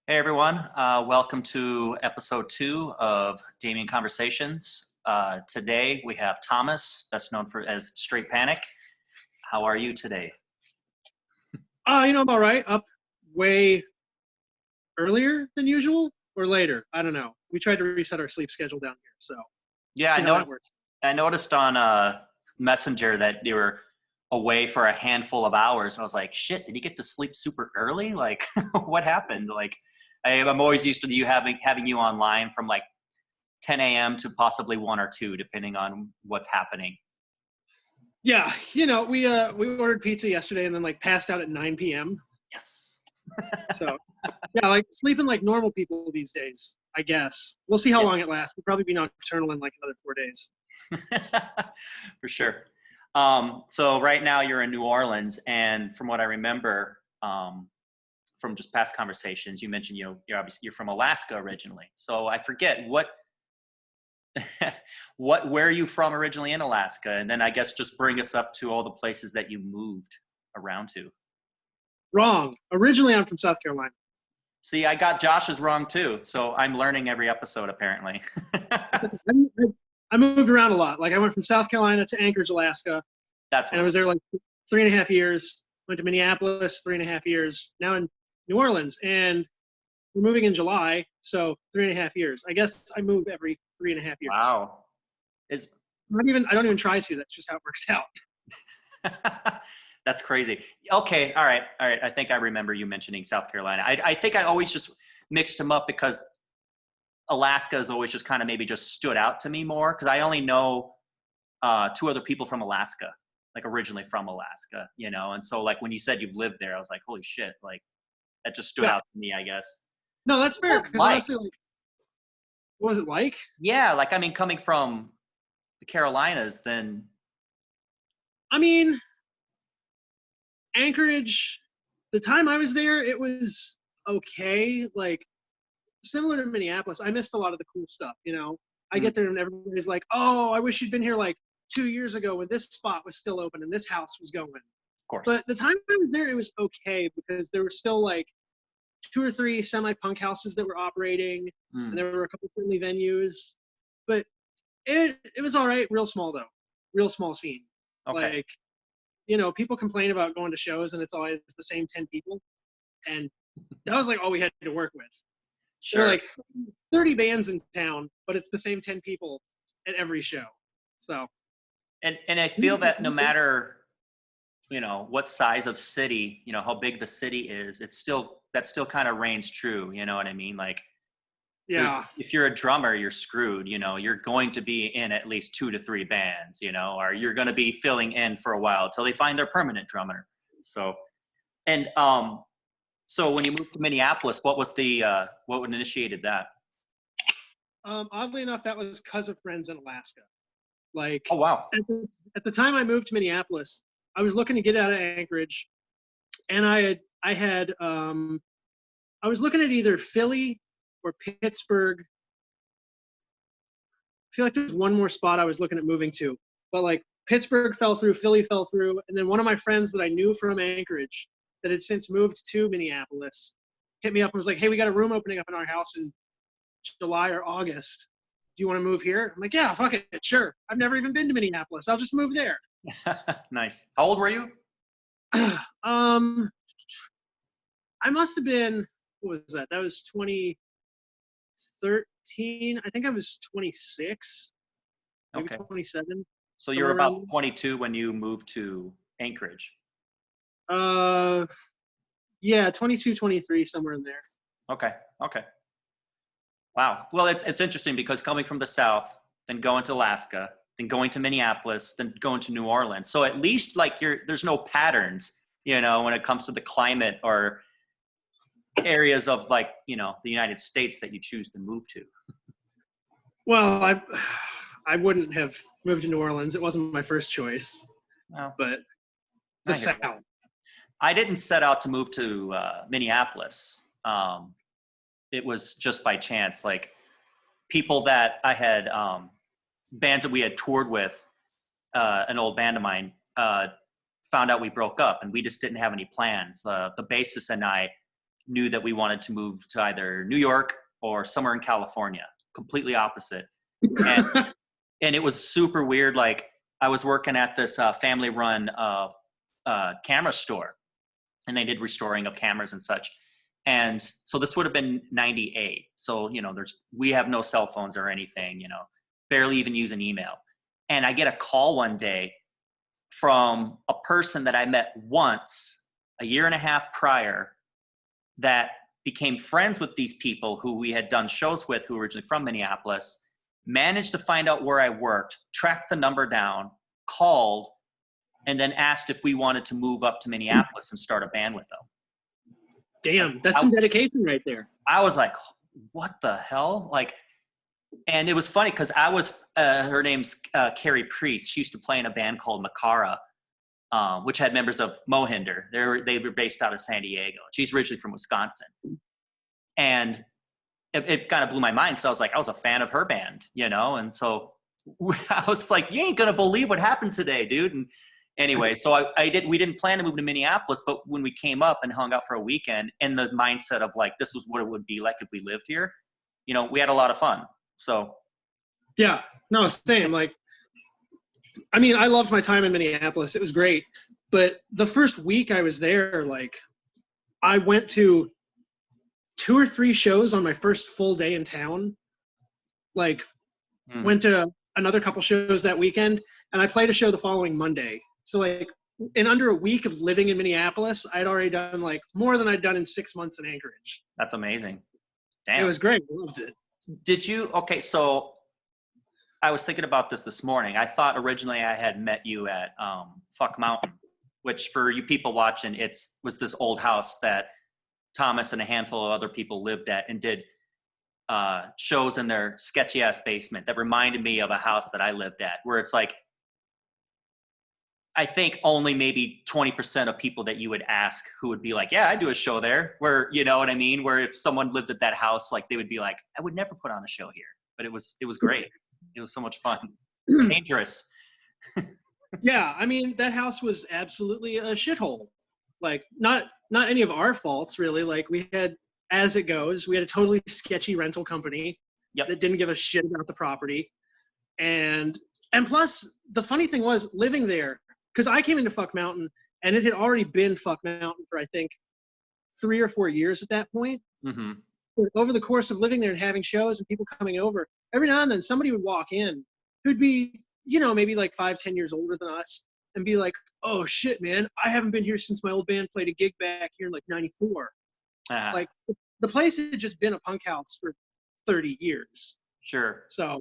Hey everyone, welcome to episode 2 of Damien Conversations. Today we have Thomas, best known as Straight Panic. How are you today? I'm all right. Up way earlier than usual or later. I don't know. We tried to reset our sleep schedule down here, so Yeah, see how that works. I noticed on Messenger that you were away for a handful of hours. I was like, shit, did you get to sleep super early? Like, what happened? Like, I'm always used to you having you online from like 10 a.m. to possibly 1 or 2, depending on what's happening. Yeah, we ordered pizza yesterday and then like passed out at 9 p.m. Yes. So yeah, like sleeping like normal people these days, I guess. We'll see how long it lasts. We'll probably be nocturnal in like another 4 days. For sure. So right now you're in New Orleans, and from what I remember, from just past conversations, you mentioned, you're from Alaska originally. So I forget where are you from originally in Alaska? And then I guess just bring us up to all the places that you moved around to. Wrong. Originally, I'm from South Carolina. See, I got Josh's wrong too. So I'm learning every episode apparently. I moved around a lot. Like I went from South Carolina to Anchorage, Alaska. And I was there like 3.5 years. Went to Minneapolis, 3.5 years. Now in New Orleans, and we're moving in July, so 3.5 years. I guess I move every 3.5 years. Wow. I don't even try to. That's just how it works out. That's crazy. Okay. All right. I think I remember you mentioning South Carolina. I think I always just mixed them up because Alaska has always just kind of maybe just stood out to me more because I only know 2 other people from Alaska, like originally from Alaska, and so like when you said you've lived there, I was like, holy shit, like that just stood out to me, I guess. No, that's fair. Because honestly, like, what was it like? Yeah, like I mean, coming from the Carolinas, then. I mean, Anchorage, the time I was there, it was okay. Like similar to Minneapolis, I missed a lot of the cool stuff. I get there and everybody's like, "Oh, I wish you'd been here like 2 years ago when this spot was still open and this house was going." Of course. But the time I was there, it was okay because there were still like 2 or 3 semi-punk houses that were operating, and there were a couple friendly venues. But it was all right. Real small though, real small scene. Okay. Like, people complain about going to shows and it's always the same 10 people, and that was like all we had to work with. Sure. There are like 30 bands in town, but it's the same 10 people at every show. So. And I feel that no matter, what size of city, how big the city is, that still kind of reigns true. You know what I mean? Like, yeah, if you're a drummer, you're screwed. You're going to be in at least 2 to 3 bands, or you're going to be filling in for a while until they find their permanent drummer. So, and so when you moved to Minneapolis, what initiated that? Oddly enough, that was because of friends in Alaska. Like, oh wow! At the time I moved to Minneapolis, I was looking to get out of Anchorage, and I was looking at either Philly or Pittsburgh. I feel like there's one more spot I was looking at moving to, but like Pittsburgh fell through, Philly fell through, and then one of my friends that I knew from Anchorage that had since moved to Minneapolis hit me up and was like, "Hey, we got a room opening up in our house in July or August. Do you want to move here?" I'm like, "Yeah, fuck it, sure. I've never even been to Minneapolis. I'll just move there." Nice. How old were you? I must have been, what was that? That was 2013. I think I was 26, maybe 27. So you were about 22 when you moved to Anchorage. Yeah, 22, 23, somewhere in there. Okay. Wow. Well, it's interesting because coming from the South, then going to Alaska, then going to Minneapolis, then going to New Orleans. So at least like there's no patterns, when it comes to the climate or areas of like, the United States that you choose to move to. Well, I wouldn't have moved to New Orleans. It wasn't my first choice, but the South. I didn't set out to move to Minneapolis. It was just by chance. Like people that I had, bands that we had toured with, an old band of mine, found out we broke up and we just didn't have any plans. The bassist and I knew that we wanted to move to either New York or somewhere in California, completely opposite. And it was super weird. Like I was working at this family run camera store, and they did restoring of cameras and such. And so this would have been 98. So, you know, we have no cell phones or anything, you know, barely even use an email. And I get a call one day from a person that I met once a year and a half prior that became friends with these people who we had done shows with, who were originally from Minneapolis, managed to find out where I worked, tracked the number down, called, and then asked if we wanted to move up to Minneapolis and start a band with them. Damn, that's some dedication right there. I was like, what the hell? Like, and it was funny because I was, her name's Carrie Priest. She used to play in a band called Makara, which had members of Mohinder. They were based out of San Diego. She's originally from Wisconsin. And it kind of blew my mind because I was a fan of her band, you know? And so I was like, you ain't going to believe what happened today, dude. And anyway, so we didn't plan to move to Minneapolis, but when we came up and hung out for a weekend in the mindset of like, this was what it would be like if we lived here, you know, we had a lot of fun. So. Yeah, no, same. Like, I mean, I loved my time in Minneapolis. It was great. But the first week I was there, like, I went to 2 or 3 shows on my first full day in town. Like, went to another couple shows that weekend, and I played a show the following Monday. So, like, in under a week of living in Minneapolis, I'd already done, like, more than I'd done in 6 months in Anchorage. That's amazing. Damn. It was great. I loved it. Okay, so I was thinking about this morning. I thought originally I had met you at Fuck Mountain, which for you people watching, was this old house that Thomas and a handful of other people lived at and did shows in their sketchy ass basement that reminded me of a house that I lived at, where it's like, I think only maybe 20% of people that you would ask who would be like, yeah, I do a show there, where, you know what I mean? Where if someone lived at that house, like they would be like, I would never put on a show here, but it was great. It was so much fun. Dangerous. Yeah, I mean, that house was absolutely a shithole. Like, not any of our faults, really. Like, we had, as it goes, we had a totally sketchy rental company that didn't give a shit about the property. And plus, the funny thing was, living there, because I came into Fuck Mountain, and it had already been Fuck Mountain for, I think, 3 or 4 years at that point. Mm-hmm. Over the course of living there and having shows and people coming over, every now and then somebody would walk in who'd be, you know, maybe like 5-10 years older than us and be like, oh shit, man, I haven't been here since my old band played a gig back here in like 94. Like, the place had just been a punk house for 30 years. Sure. So,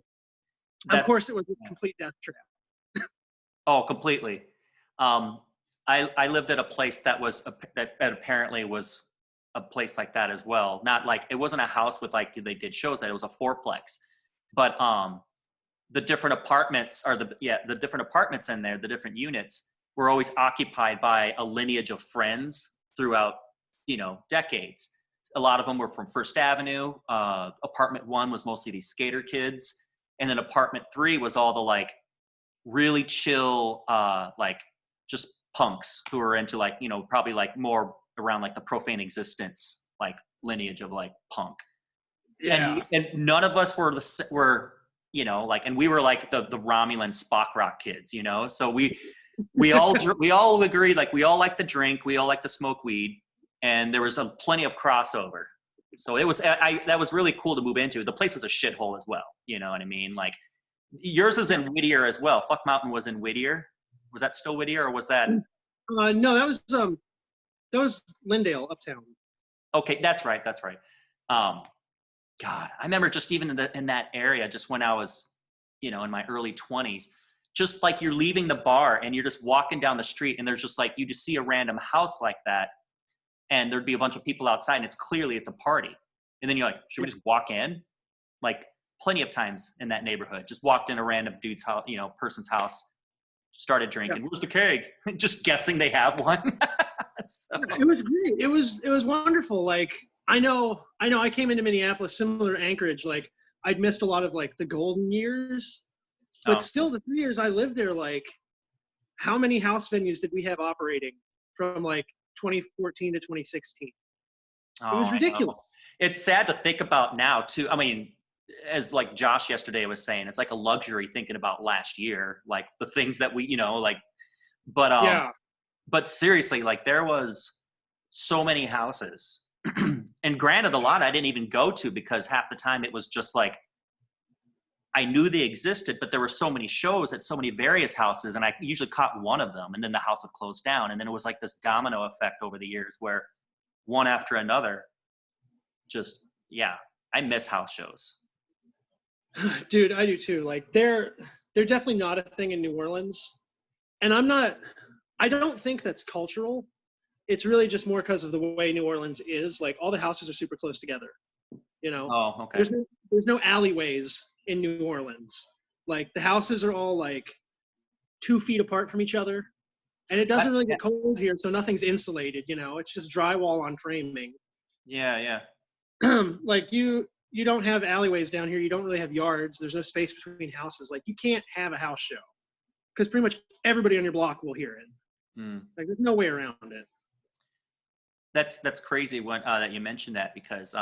of course, it was a complete death trap. Oh, completely. I lived at a place that apparently was a place like that as well. Not like, it wasn't a house with like they did shows at, it was a fourplex. But the different apartments the different apartments in there, the different units were always occupied by a lineage of friends throughout, you know, decades. A lot of them were from First Avenue. Apartment 1 was mostly these skater kids. And then apartment 3 was all the like really chill, like just punks who were into like, you know, probably like more around like the Profane Existence, like lineage of like punk. Yeah. And none of us were, you know, like, and we were like the Romulan Spock Rock kids, you know? So we all agreed, like we all like to drink, we all like to smoke weed, and there was plenty of crossover. So it was, that was really cool to move into. The place was a shithole as well. You know what I mean? Like yours is in Whittier as well. Fuck Mountain was in Whittier. Was that still Whittier or was that? No, that was Lindale, Uptown. Okay. That's right. God, I remember just even in that area, just when I was, you know, in my early 20s, just like you're leaving the bar and you're just walking down the street and there's just like, you just see a random house like that. And there'd be a bunch of people outside and it's a party. And then you're like, should we just walk in? Like plenty of times in that neighborhood, just walked in a random dude's house, you know, person's house, started drinking. Where's the keg? Just guessing they have one. So. It was great. It was wonderful. Like, I know I came into Minneapolis similar to Anchorage. Like, I'd missed a lot of like the golden years, but still the 3 years I lived there, like, how many house venues did we have operating from like 2014 to 2016? Oh, It was I ridiculous. know. It's sad to think about now too. I mean, as like Josh yesterday was saying, it's like a luxury thinking about last year, like the things that we, like, but Yeah. but seriously, like there was so many houses, and granted, a lot I didn't even go to because half the time it was just like I knew they existed, but there were so many shows at so many various houses, and I usually caught one of them, and then the house would close down, and then it was like this domino effect over the years where one after another, just yeah, I miss house shows. Dude, I do too. Like they're definitely not a thing in New Orleans. And I don't think that's cultural. It's really just more because of the way New Orleans is. Like all the houses are super close together. You know, Oh, okay. there's no alleyways in New Orleans. Like the houses are all like 2 feet apart from each other. And it doesn't really get cold here, so nothing's insulated, it's just drywall on framing. Yeah. Like you don't have alleyways down here, you don't really have yards, there's no space between houses. Like you can't have a house show because pretty much everybody on your block will hear it. Like there's no way around it. That's crazy when that you mentioned that, because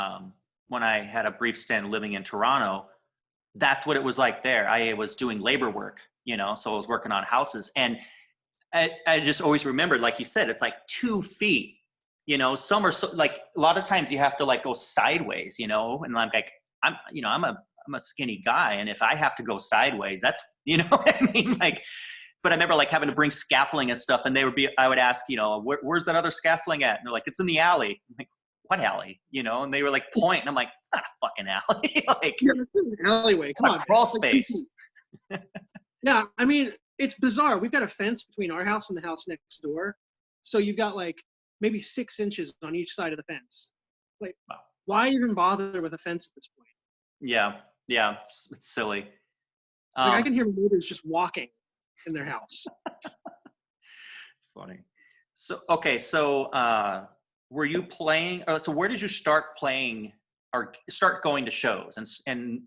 when I had a brief stint living in Toronto, that's what it was like there. I was doing labor work, so I was working on houses, and I just always remembered, like you said, it's like 2 feet. Some are so, like a lot of times you have to like go sideways, and I'm like, I'm a skinny guy, and if I have to go sideways, that's what I mean, like. But I remember like having to bring scaffolding and stuff, and I would ask, where's that other scaffolding at? And they're like, it's in the alley. I'm like, what alley? And they were like, point. And I'm like, it's not a fucking alley. Like, yeah, it's an alleyway. Come on, crawl space. Yeah, I mean, it's bizarre. We've got a fence between our house and the house next door, so you've got like maybe 6 inches on each side of the fence. Like, why even bother with a fence at this point? Yeah, it's silly. Like I can hear neighbors just walking in their house. Funny. So okay, so were you playing? So where did you start playing or start going to shows and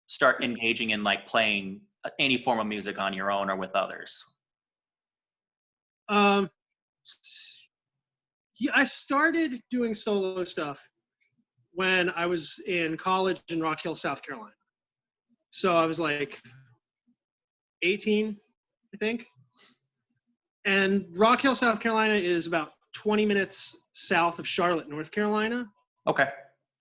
start engaging in like playing any form of music on your own or with others? Yeah, I started doing solo stuff when I was in college in Rock Hill, South Carolina. So I was like 18, I think. And Rock Hill, South Carolina is about 20 minutes south of Charlotte, North Carolina. Okay.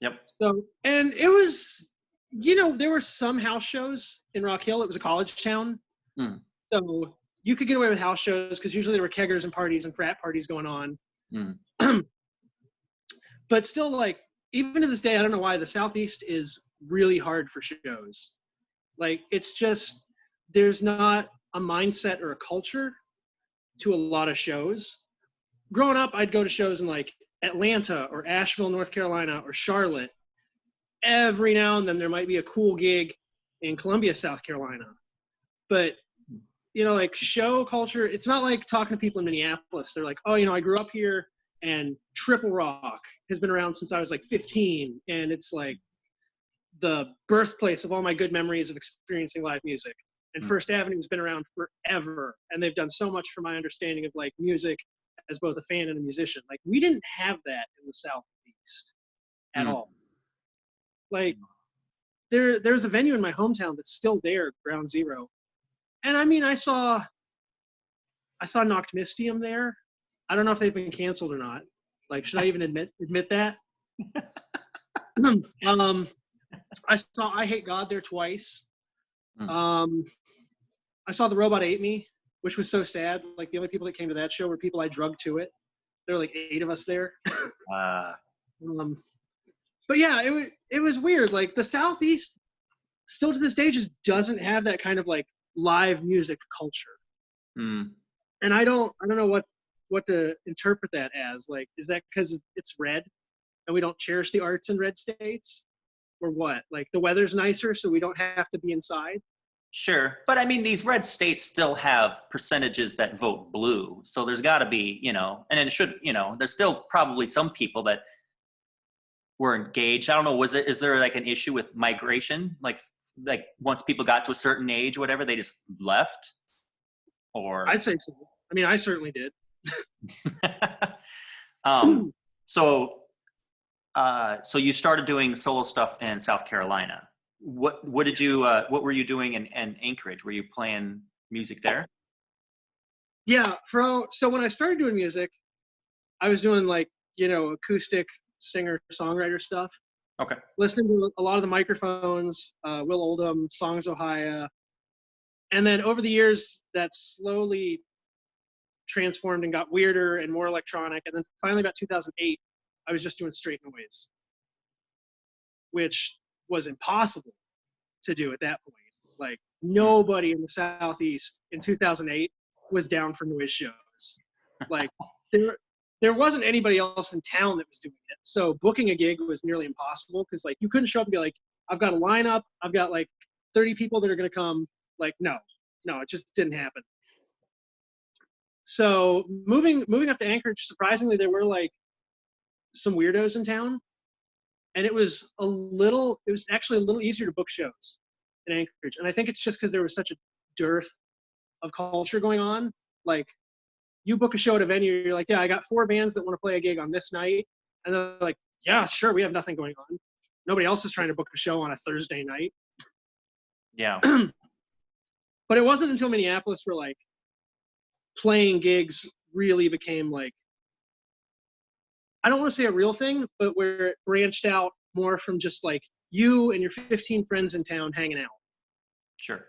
Yep. So, and it was, there were some house shows in Rock Hill. It was a college town. So you could get away with house shows because usually there were keggers and parties and frat parties going on. But still, like, even to this day, I don't know why the Southeast is really hard for shows. Like, it's just, there's not a mindset or a culture to a lot of shows. Growing up, I'd go to shows in like Atlanta or Asheville, North Carolina, or Charlotte. Every now and then there might be a cool gig in Columbia, South Carolina. But, like show culture, it's not like talking to people in Minneapolis. They're like, oh, I grew up here and Triple Rock has been around since I was like 15. And it's like the birthplace of all my good memories of experiencing live music. And First Avenue's been around forever, and they've done so much for my understanding of like music as both a fan and a musician. Like we didn't have that in the Southeast at all. Like there's a venue in my hometown that's still there, Ground Zero, and I mean I saw Noctmistium there. I don't know if they've been canceled or not. Like, should I even admit that? I saw I Hate God there twice. I saw The Robot Ate Me, which was so sad. Like, the only people that came to that show were people I drugged to it. There were like 8 of us there. But yeah, it was weird. Like, the Southeast still to this day just doesn't have that kind of like live music culture. And I don't know what to interpret that as. Like, is that because it's red and we don't cherish the arts in red states? Or what? Like, the weather's nicer, so we don't have to be inside? Sure. But I mean, these red states still have percentages that vote blue. So there's got to be, and it should, there's still probably some people that were engaged. I don't know. Is there like an issue with migration? Like once people got to a certain age, whatever, they just left? Or I'd say so. I mean, I certainly did. So So you started doing solo stuff in South Carolina. What did you what were you doing in Anchorage? Were you playing music there? Yeah, so when I started doing music, I was doing like, acoustic singer songwriter stuff. Okay. Listening to a lot of the microphones, Will Oldham, Songs Ohio, and then over the years that slowly transformed and got weirder and more electronic. And then finally, about 2008, I was just doing straight noise, which was impossible to do at that point. Like nobody in the Southeast in 2008 was down for noise shows. Like there wasn't anybody else in town that was doing it. So booking a gig was nearly impossible because like you couldn't show up and be like, I've got a lineup, I've got like 30 people that are gonna come. Like no, it just didn't happen. So moving up to Anchorage, surprisingly, there were like some weirdos in town, and it was actually a little easier to book shows in Anchorage. And I think it's just because there was such a dearth of culture going on. Like you book a show at a venue, you're like, yeah, I got 4 bands that want to play a gig on this night, and they're like, yeah, sure, we have nothing going on. Nobody else is trying to book a show on a Thursday night. Yeah. But it wasn't until Minneapolis where like playing gigs really became like, I don't want to say a real thing, but where it branched out more from just like you and your 15 friends in town hanging out. Sure.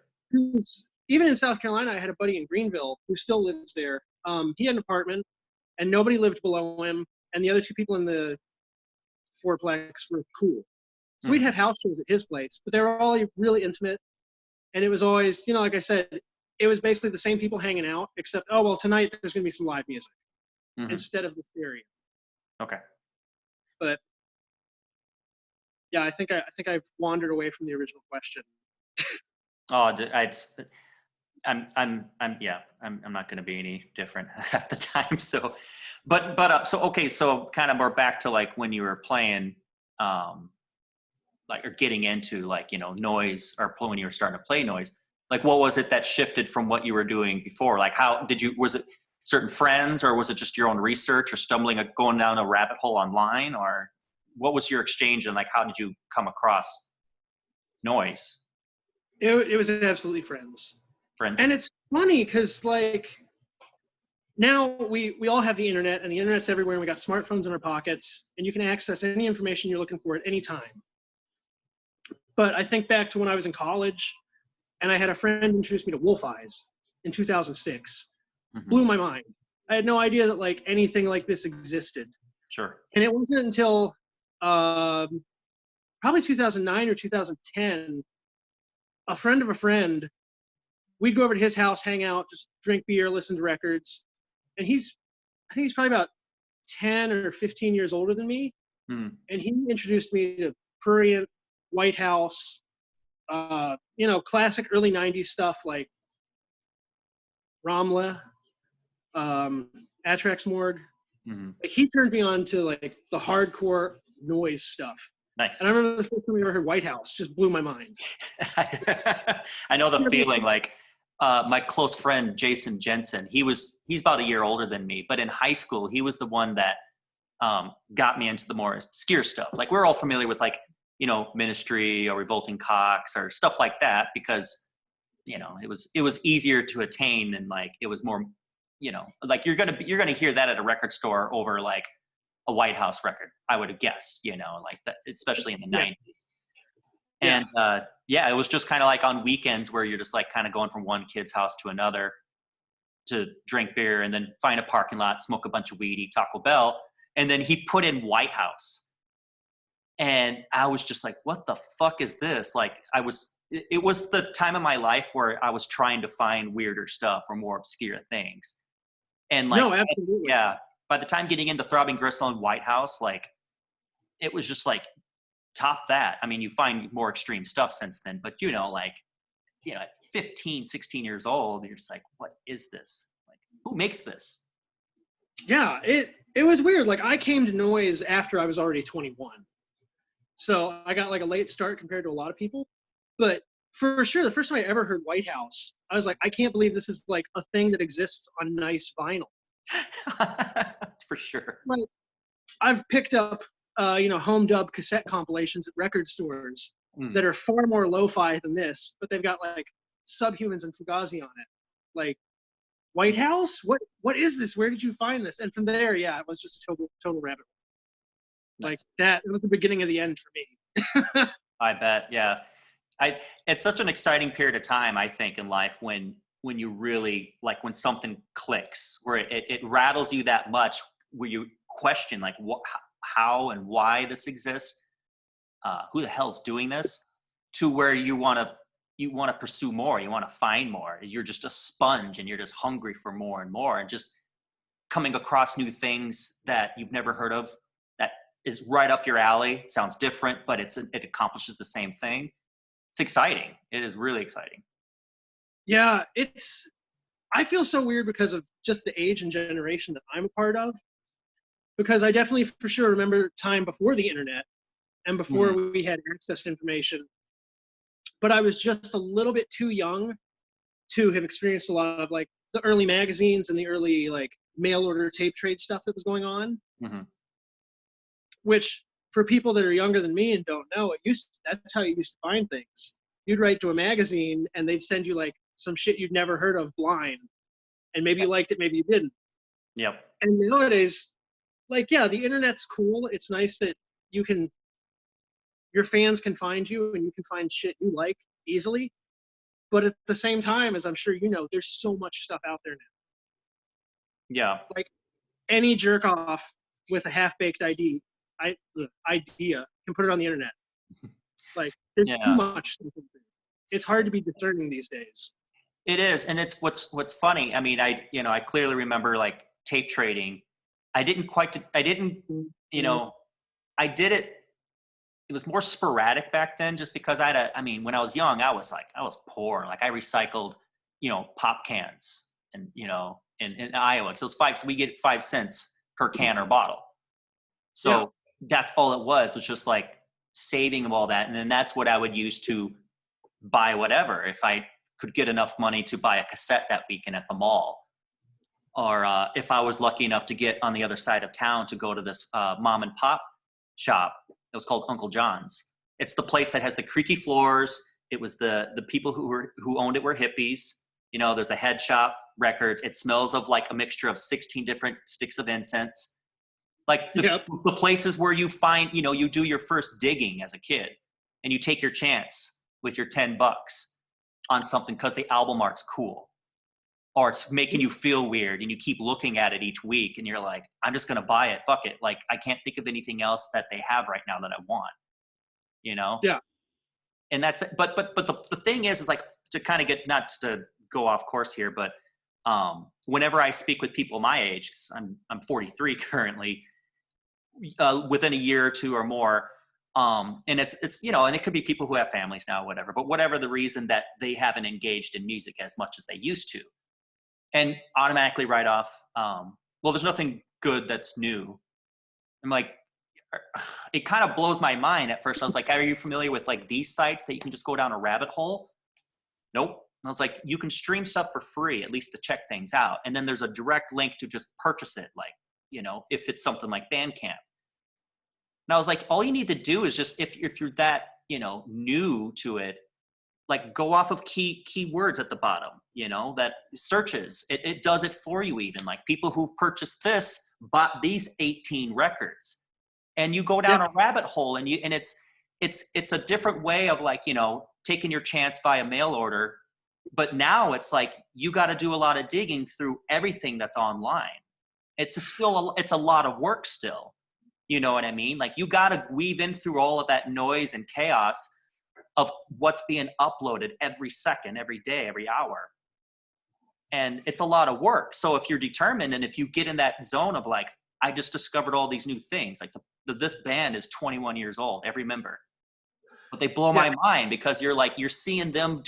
Even in South Carolina, I had a buddy in Greenville who still lives there. He had an apartment and nobody lived below him. And the other 2 people in the fourplex were cool. So we'd have house shows at his place, but they were all really intimate. And it was always, like I said, it was basically the same people hanging out, except, oh, well, tonight there's going to be some live music instead of the stereo. Okay. But yeah, I think I've wandered away from the original question. Oh, I'm not going to be any different half the time. So, so okay, so kind of more back to like when you were playing, like or getting into like noise, or when you were starting to play noise. Like, what was it that shifted from what you were doing before? Like, was it certain friends, or was it just your own research, or going down a rabbit hole online, or what was your exchange, and like how did you come across noise? It was absolutely friends. And it's funny because like now we all have the internet, and the internet's everywhere, and we got smartphones in our pockets, and you can access any information you're looking for at any time. But I think back to when I was in college, and I had a friend introduce me to Wolf Eyes in 2006. Blew my mind. I had no idea that like anything like this existed. Sure. And it wasn't until probably 2009 or 2010, a friend of a friend, we'd go over to his house, hang out, just drink beer, listen to records. And I think he's probably about 10 or 15 years older than me. And he introduced me to Prurient, White House, classic early 90s stuff like Ramla, Atrax Morgue. Like he turned me on to like the hardcore noise stuff. Nice. And I remember the first time we ever heard White House, just blew my mind. I know the feeling. Like my close friend Jason Jensen, he's about a year older than me, but in high school he was the one that got me into the more obscure stuff. Like we're all familiar with like Ministry or Revolting Cocks or stuff like that, because it was easier to attain, and like it was more like you're gonna hear that at a record store over like a White House record, I would have guessed, like that, especially in the 90s. And it was just kind of like on weekends where you're just like kind of going from one kid's house to another to drink beer, and then find a parking lot, smoke a bunch of weed, eat Taco Bell. And then he put in White House. And I was just like, what the fuck is this? Like it was the time of my life where I was trying to find weirder stuff or more obscure things. And like, no, absolutely. Yeah, by the time getting into Throbbing Gristle and White House, like it was just like top that. I mean, you find more extreme stuff since then, but 15, 16 years old, you're just like, what is this? Like, who makes this? Yeah, it was weird. Like I came to noise after I was already 21. So I got like a late start compared to a lot of people. But for sure, the first time I ever heard White House, I was like, I can't believe this is like a thing that exists on nice vinyl. For sure. Like, I've picked up home dub cassette compilations at record stores Mm. that are far more lo-fi than this, but they've got like Subhumans and Fugazi on it. Like, White House? What is this? Where did you find this? And from there, yeah, it was just a total rabbit hole. Like that, it was the beginning of the end for me. I bet, yeah. It's such an exciting period of time, I think, in life when you really, like, when something clicks, where it rattles you that much, where you question, like, how and why this exists, who the hell's doing this, to where you want to pursue more, you want to find more. You're just a sponge and you're just hungry for more and more, and just coming across new things that you've never heard of, that is right up your alley. Sounds different, but it accomplishes the same thing. It's exciting. It is really exciting. Yeah, I feel so weird because of just the age and generation that I'm a part of, because I definitely for sure remember time before the internet and before we had access to information, but I was just a little bit too young to have experienced a lot of like the early magazines and the early like mail order tape trade stuff that was going on. Mm-hmm. Which, for people that are younger than me and don't know, that's how you used to find things. You'd write to a magazine and they'd send you like some shit you'd never heard of blind, and maybe you liked it, maybe you didn't. Yep. And nowadays, like, yeah, the internet's cool. It's nice that your fans can find you and you can find shit you like easily. But at the same time, as I'm sure you know, there's so much stuff out there now. Yeah. Like, any jerk off with a half-baked idea can put it on the internet. Like, there's too much stuff out there. It's hard to be discerning these days. It is, and it's what's funny. I mean, I clearly remember like tape trading. I did it. It was more sporadic back then, just because when I was young, I was poor. Like, I recycled, pop cans, and in Iowa, because we get 5 cents per can or bottle. So that's all it was just like saving of all that. And then that's what I would use to buy whatever. If I could get enough money to buy a cassette that weekend at the mall, or if I was lucky enough to get on the other side of town to go to this mom and pop shop. It was called Uncle John's. It's the place that has the creaky floors. It was the people who owned it were hippies. There's a head shop, records. It smells of like a mixture of 16 different sticks of incense. Like the places where you find, you do your first digging as a kid, and you take your chance with your $10 on something because the album art's cool, or it's making you feel weird, and you keep looking at it each week, and you're like, I'm just gonna buy it. Fuck it. Like, I can't think of anything else that they have right now that I want. Yeah. And that's it. But the thing is like, to kind of get, not to go off course here, but whenever I speak with people my age, 'cause I'm 43 currently, within a year or two or more, and it's and it could be people who have families now, whatever, but whatever the reason, that they haven't engaged in music as much as they used to, and automatically write off, well, there's nothing good that's new. I'm like, it kind of blows my mind at first. I was like, are you familiar with like these sites that you can just go down a rabbit hole? Nope. I was like, you can stream stuff for free, at least to check things out. And then there's a direct link to just purchase it. Like, if it's something like Bandcamp. And I was like, all you need to do is just, if you're that, new to it, like, go off of keywords at the bottom, that searches. It does it for you even. Like, people who've purchased this bought these 18 records. And you go down a rabbit hole, and it's a different way of like, taking your chance via mail order. But now it's like, you got to do a lot of digging through everything that's online. It's a lot of work still. You know what I mean? Like, you got to weave in through all of that noise and chaos of what's being uploaded every second, every day, every hour. And it's a lot of work. So if you're determined, and if you get in that zone of like, I just discovered all these new things, like this band is 21 years old, every member, but they blow my mind, because you're seeing them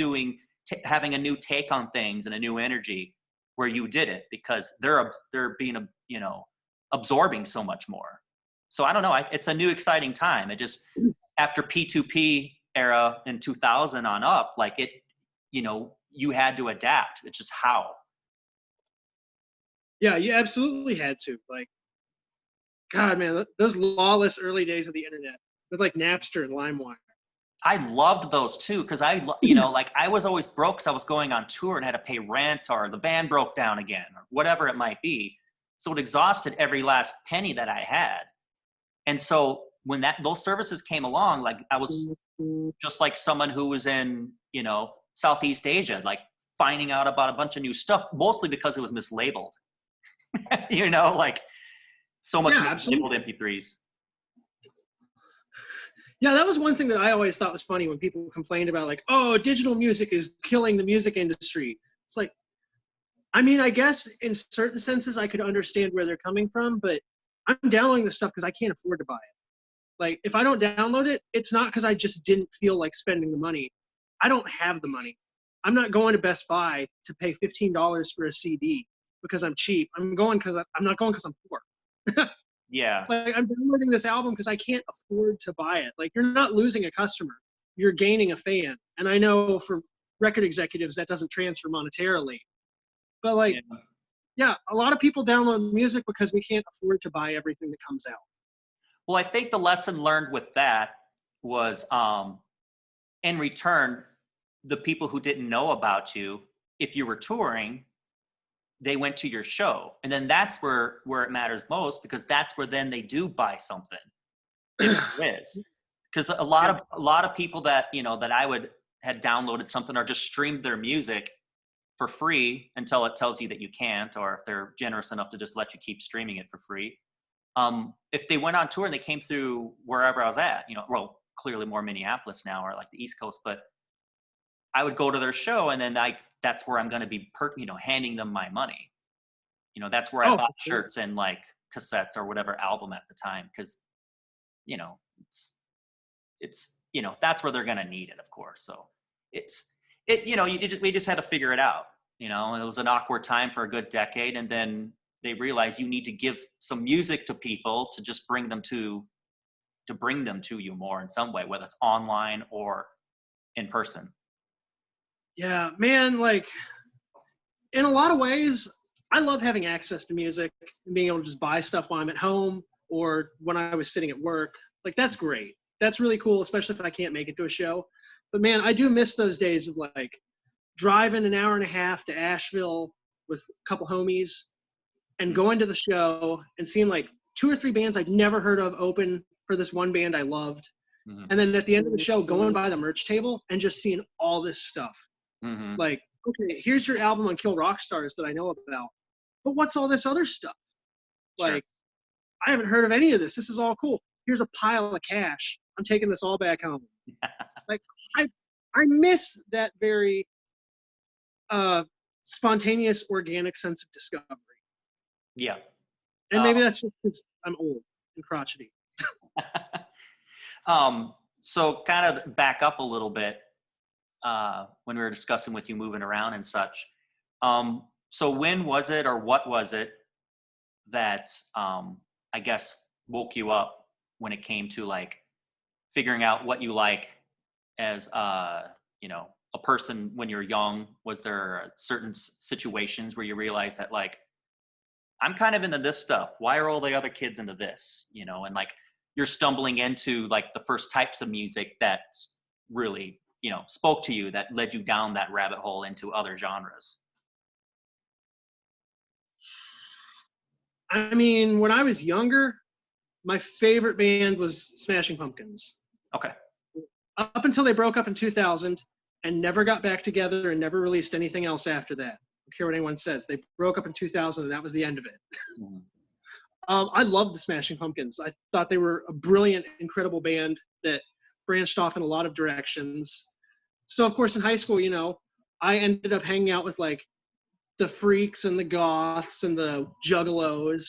having a new take on things and a new energy where you did it, because they're being, absorbing so much more. So I don't know. It's a new exciting time. It just, after P2P era in 2000 on up, like you had to adapt. It's just how. Yeah, you absolutely had to. Like, God, man, those lawless early days of the internet with like Napster and LimeWire. I loved those too, because like I was always broke because I was going on tour and had to pay rent, or the van broke down again, or whatever it might be. So it exhausted every last penny that I had. And so when those services came along, like I was just like someone who was in, Southeast Asia, like finding out about a bunch of new stuff, mostly because it was mislabeled. Like so much mislabeled MP3s. Yeah, that was one thing that I always thought was funny when people complained about, like, oh, digital music is killing the music industry. It's like, I mean, I guess in certain senses I could understand where they're coming from, but I'm downloading this stuff because I can't afford to buy it. Like, if I don't download it, it's not because I just didn't feel like spending the money. I don't have the money. I'm not going to Best Buy to pay $15 for a CD because I'm cheap. I'm not going because I'm poor. Yeah. Like, I'm downloading this album because I can't afford to buy it. Like, you're not losing a customer. You're gaining a fan. And I know for record executives that doesn't transfer monetarily. But, like, yeah, a lot of people download music because we can't afford to buy everything that comes out. Well, I think the lesson learned with that was in return, the people who didn't know about you, if you were touring, they went to your show. And then that's where it matters most, because that's where then they do buy something. If there is. Because a lot of people that, that I had downloaded something or just streamed their music for free until it tells you that you can't, or if they're generous enough to just let you keep streaming it for free. If they went on tour and they came through wherever I was at, well, clearly more Minneapolis now, or like the East Coast, but I would go to their show, and then that's where I'm going to be, handing them my money. That's where I bought shirts and like cassettes or whatever album at the time, because, it's that's where they're going to need it, of course. So we just had to figure it out. It was an awkward time for a good decade, and then they realize you need to give some music to people to just bring them to you more in some way, whether it's online or in person. Yeah, man, like, in a lot of ways, I love having access to music and being able to just buy stuff while I'm at home or when I was sitting at work. Like, that's great. That's really cool, especially if I can't make it to a show. But, man, I do miss those days of, like, driving an hour and a half to Asheville with a couple homies and going to the show and seeing, like, 2 or 3 bands I'd never heard of open for this one band I loved. Mm-hmm. And then at the end of the show, going by the merch table and just seeing all this stuff. Mm-hmm. Like, okay, here's your album on Kill Rock Stars that I know about. But what's all this other stuff? Like, sure. I haven't heard of any of this. This is all cool. Here's a pile of cash. I'm taking this all back home. Like, I miss that very spontaneous, organic sense of discovery. Yeah. And maybe that's just because I'm old and crotchety. So kind of back up a little bit when we were discussing with you moving around and such. So when was it, or what was it that I guess woke you up when it came to like figuring out what you like as a person when you're young? Was there certain situations where you realized that, like, I'm kind of into this stuff, why are all the other kids into this? And like you're stumbling into like the first types of music that really, spoke to you, that led you down that rabbit hole into other genres? I mean, when I was younger, my favorite band was Smashing Pumpkins. Okay. Up until they broke up in 2000 and never got back together and never released anything else after that. I don't care what anyone says. They broke up in 2000 and that was the end of it. Mm-hmm. I loved the Smashing Pumpkins. I thought they were a brilliant, incredible band that branched off in a lot of directions. So, of course, in high school, I ended up hanging out with, like, the freaks and the goths and the juggalos.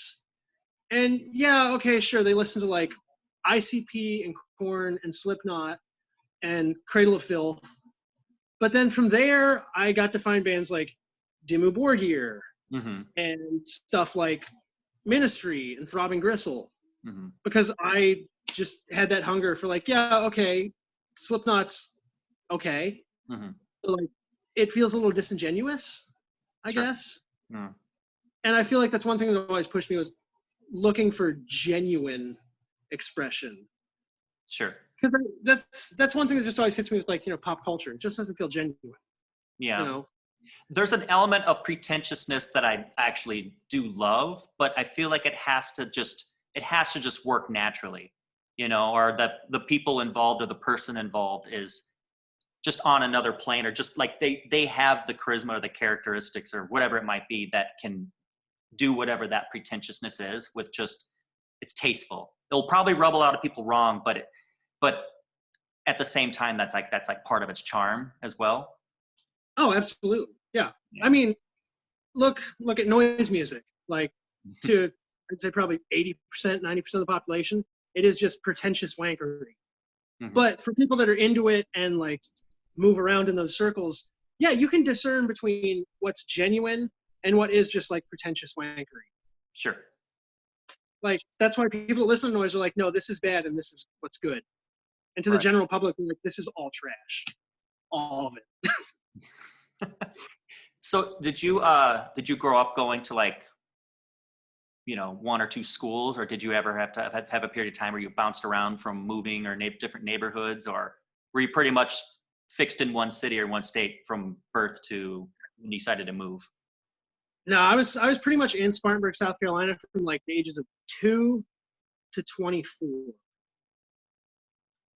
And, yeah, okay, sure, they listened to, like, ICP and Korn and Slipknot and Cradle of Filth. But then from there, I got to find bands like Dimmu Borgir mm-hmm. and stuff like Ministry and Throbbing Gristle, mm-hmm. because I just had that hunger for, like, yeah, okay, Slipknot's okay, mm-hmm. but, like, it feels a little disingenuous, I guess. Mm. And I feel like that's one thing that always pushed me was, looking for genuine expression. Sure. Because that's one thing that just always hits me with, like, you know, pop culture. It just doesn't feel genuine. Yeah. You know? There's an element of pretentiousness that I actually do love, but I feel like it has to just work naturally, you know, or that the people involved or the person involved is just on another plane, or just like they have the charisma or the characteristics or whatever it might be that can do whatever that pretentiousness is with just, it's tasteful. It'll probably rub a lot of people wrong, but at the same time, that's like part of its charm as well. Oh, absolutely. Yeah. I mean, look at noise music. Like, I'd say probably 80%, 90% of the population, it is just pretentious wankery. Mm-hmm. But for people that are into it and like move around in those circles, yeah, you can discern between what's genuine and what is just like pretentious wankery. Sure. Like, that's why people that listen to noise are like, no, this is bad and this is what's good. And to the general public, like, this is all trash. All of it. So did you grow up going to, like, you know, one or two schools, or did you ever have to have a period of time where you bounced around from moving or different neighborhoods, or were you pretty much fixed in one city or one state from birth to when you decided to move? No, I was pretty much in Spartanburg, South Carolina from like the ages of 2 to 24.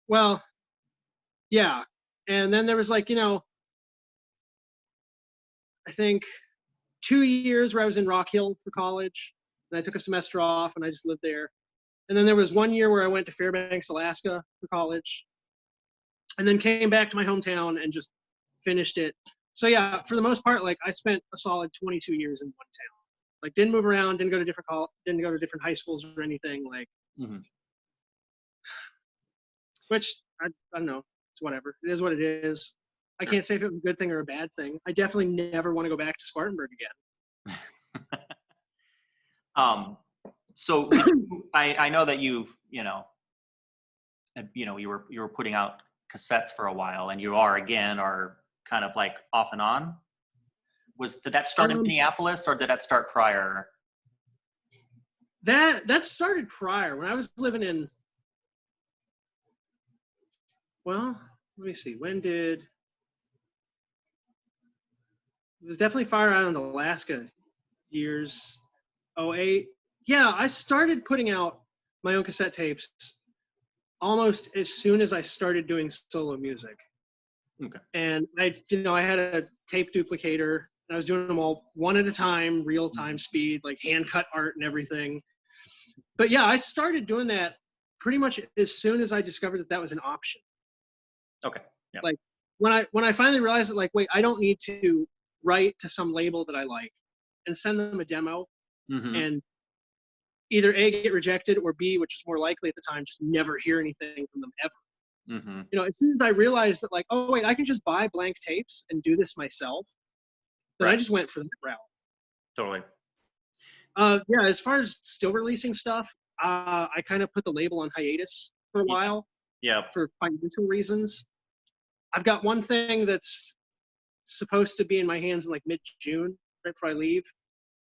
Well, yeah. And then there was, like, you know, I think 2 years where I was in Rock Hill for college, and I took a semester off and I just lived there. And then there was 1 year where I went to Fairbanks, Alaska for college, and then came back to my hometown and just finished it. So yeah, for the most part, like, I spent a solid 22 years in one town. Like, didn't move around, didn't go to different high schools or anything, like, which I don't know. It's whatever. It is what it is. I can't say if it was a good thing or a bad thing. I definitely never want to go back to Spartanburg again. So I know that you were putting out cassettes for a while, and you are kind of like off and on. Did that start in Minneapolis, or did that start prior? That started prior, when I was living in, well, let me see. It was definitely Fire Island, Alaska years 08. Yeah, I started putting out my own cassette tapes almost as soon as I started doing solo music. Okay. And I had a tape duplicator, and I was doing them all one at a time, real time speed, like hand cut art and everything. But yeah, I started doing that pretty much as soon as I discovered that was an option. Okay. Yeah. Like, when I finally realized that, like, wait, I don't need to write to some label that I like and send them a demo and either A, get rejected, or B, which is more likely at the time, just never hear anything from them ever. You know, as soon as I realized that, like, oh wait, I can just buy blank tapes and do this myself, then I just went for that route. Totally. Yeah, as far as still releasing stuff, I kind of put the label on hiatus for a while. Yeah. For financial reasons. I've got one thing that's supposed to be in my hands in like mid-June, right before I leave.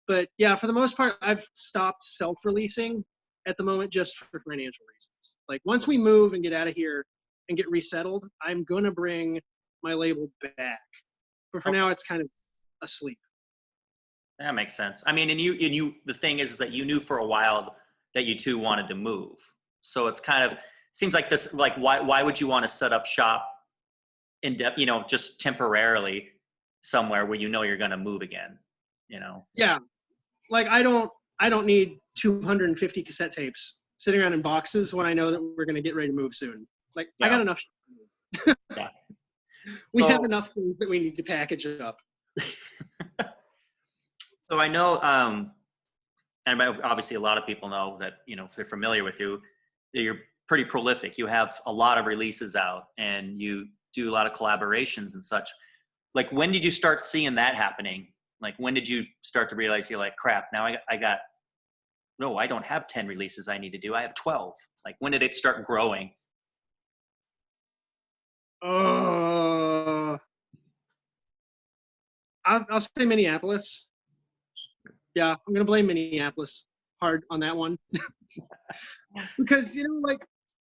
But yeah, for the most part, I've stopped self-releasing at the moment just for financial reasons. Like, once we move and get out of here and get resettled, I'm gonna bring my label back. But for now, it's kind of asleep. That makes sense. I mean, and you, the thing is that you knew for a while that you two wanted to move. So it's kind of, seems like this, like, why would you want to set up shop just temporarily somewhere where you're going to move again, Yeah. Like, I don't need 250 cassette tapes sitting around in boxes when I know that we're going to get ready to move soon. Like, I got enough. Yeah. We have enough things that we need to package up. So I know, and obviously a lot of people know that, if they're familiar with you, that you're pretty prolific. You have a lot of releases out, and you do a lot of collaborations and such. Like, when did you start seeing that happening? Like, when did you start to realize you're like, crap, now I don't have 10 releases I need to do. I have 12. Like, when did it start growing? I'll say Minneapolis. Yeah, I'm going to blame Minneapolis hard on that one. Because, you know, like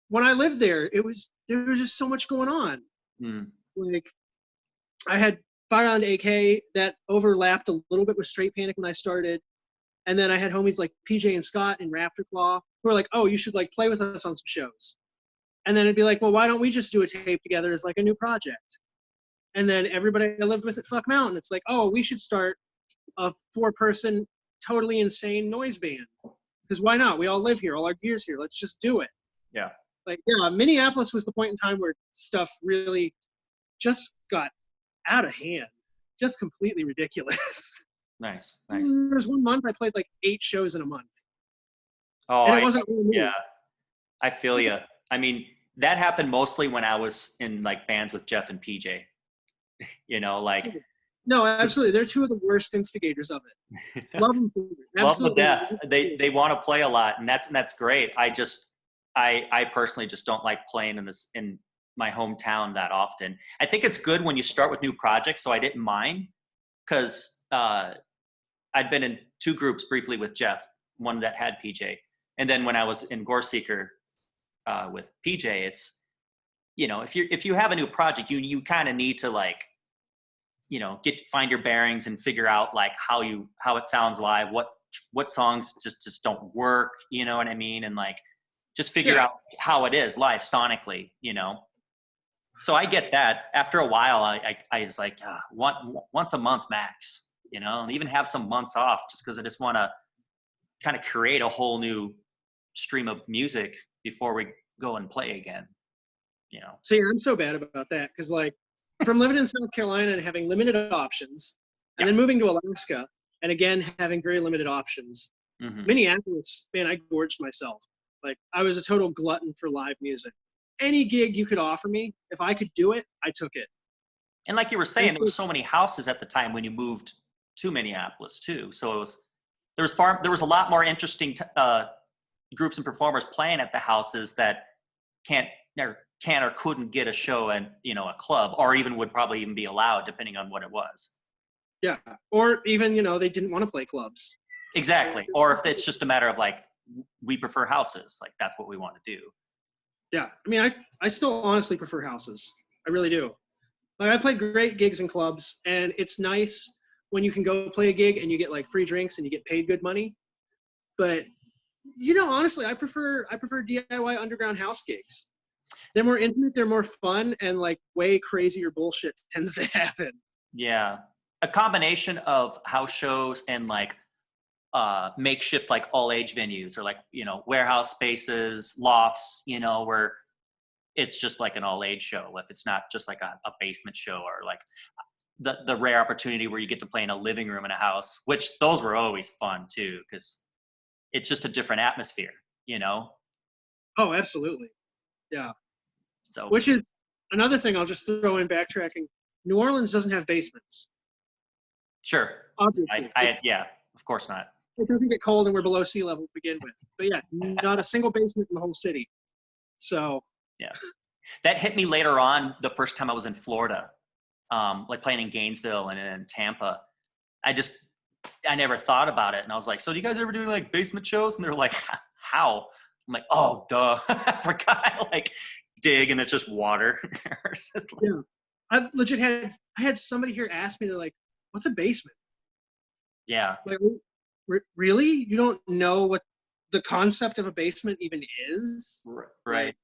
when I lived there, there was just so much going on. Like I had Fire on AK that overlapped a little bit with Straight Panic when I started. And then I had homies like PJ and Scott and Raptor Claw who were like, oh, you should like play with us on some shows. And then it'd be like, well, why don't we just do a tape together as like a new project? And then everybody I lived with at Fuck Mountain, it's like, oh, we should start a 4-person, totally insane noise band. Because why not? We all live here, all our gear's here. Let's just do it. Yeah. Like, yeah, Minneapolis was the point in time where stuff really just got out of hand, just completely ridiculous. Nice. There was one month I played like 8 shows in a month. Oh, and it wasn't really me. Yeah, I feel you. I mean, that happened mostly when I was in like bands with Jeff and PJ. You know, like. No, absolutely. They're 2 of the worst instigators of it. Love them. Love them to death. They want to play a lot, and that's great. I personally just don't like playing in my hometown that often. I think it's good when you start with new projects, so I didn't mind because I'd been in 2 groups briefly with Jeff, one that had PJ, and then when I was in Gore Seeker with PJ, it's, you know, if you have a new project, you kind of need to like, you know, find your bearings and figure out like how it sounds live, what songs just don't work, you know what I mean, and like just figure out how it is live sonically, you know. So I get that. After a while, I was like, once a month max, you know, and even have some months off just because I just want to kind of create a whole new stream of music before we go and play again, you know. See, I'm so bad about that because like from living in South Carolina and having limited options and then moving to Alaska and again having very limited options, Minneapolis, man, I gorged myself. Like I was a total glutton for live music. Any gig you could offer me, if I could do it, I took it. And like you were saying, there were so many houses at the time when you moved to Minneapolis too. So there was a lot more interesting groups and performers playing at the houses that can't or couldn't get a show at, you know, a club, or even would probably even be allowed depending on what it was. Yeah, or even, you know, they didn't want to play clubs. Exactly. Or if it's just a matter of like, we prefer houses, like that's what we want to do. Yeah, I mean, I still honestly prefer houses. I really do. Like I played great gigs in clubs, and it's nice when you can go play a gig and you get like free drinks and you get paid good money. But you know, honestly, I prefer DIY underground house gigs. They're more intimate, they're more fun, and like way crazier bullshit tends to happen. Yeah, a combination of house shows and like makeshift like all age venues or like, you know, warehouse spaces, lofts, you know, where it's just like an all age show. If it's not just like a basement show, or like the rare opportunity where you get to play in a living room in a house, which those were always fun too, because it's just a different atmosphere, you know? Oh, absolutely. Yeah. So, which is another thing I'll just throw in backtracking. New Orleans doesn't have basements. Sure. Obviously. Yeah, of course not. It doesn't get cold and we're below sea level to begin with. But yeah, not a single basement in the whole city. So. Yeah. That hit me later on the first time I was in Florida, like playing in Gainesville and in Tampa. I never thought about it. And I was like, so do you guys ever do like basement shows? And they're like, how? I'm like, oh, duh. I forgot. Like, dig and it's just water. Yeah. I legit had somebody here ask me, they're like, what's a basement? Yeah. Like, really? You don't know what the concept of a basement even is? Right.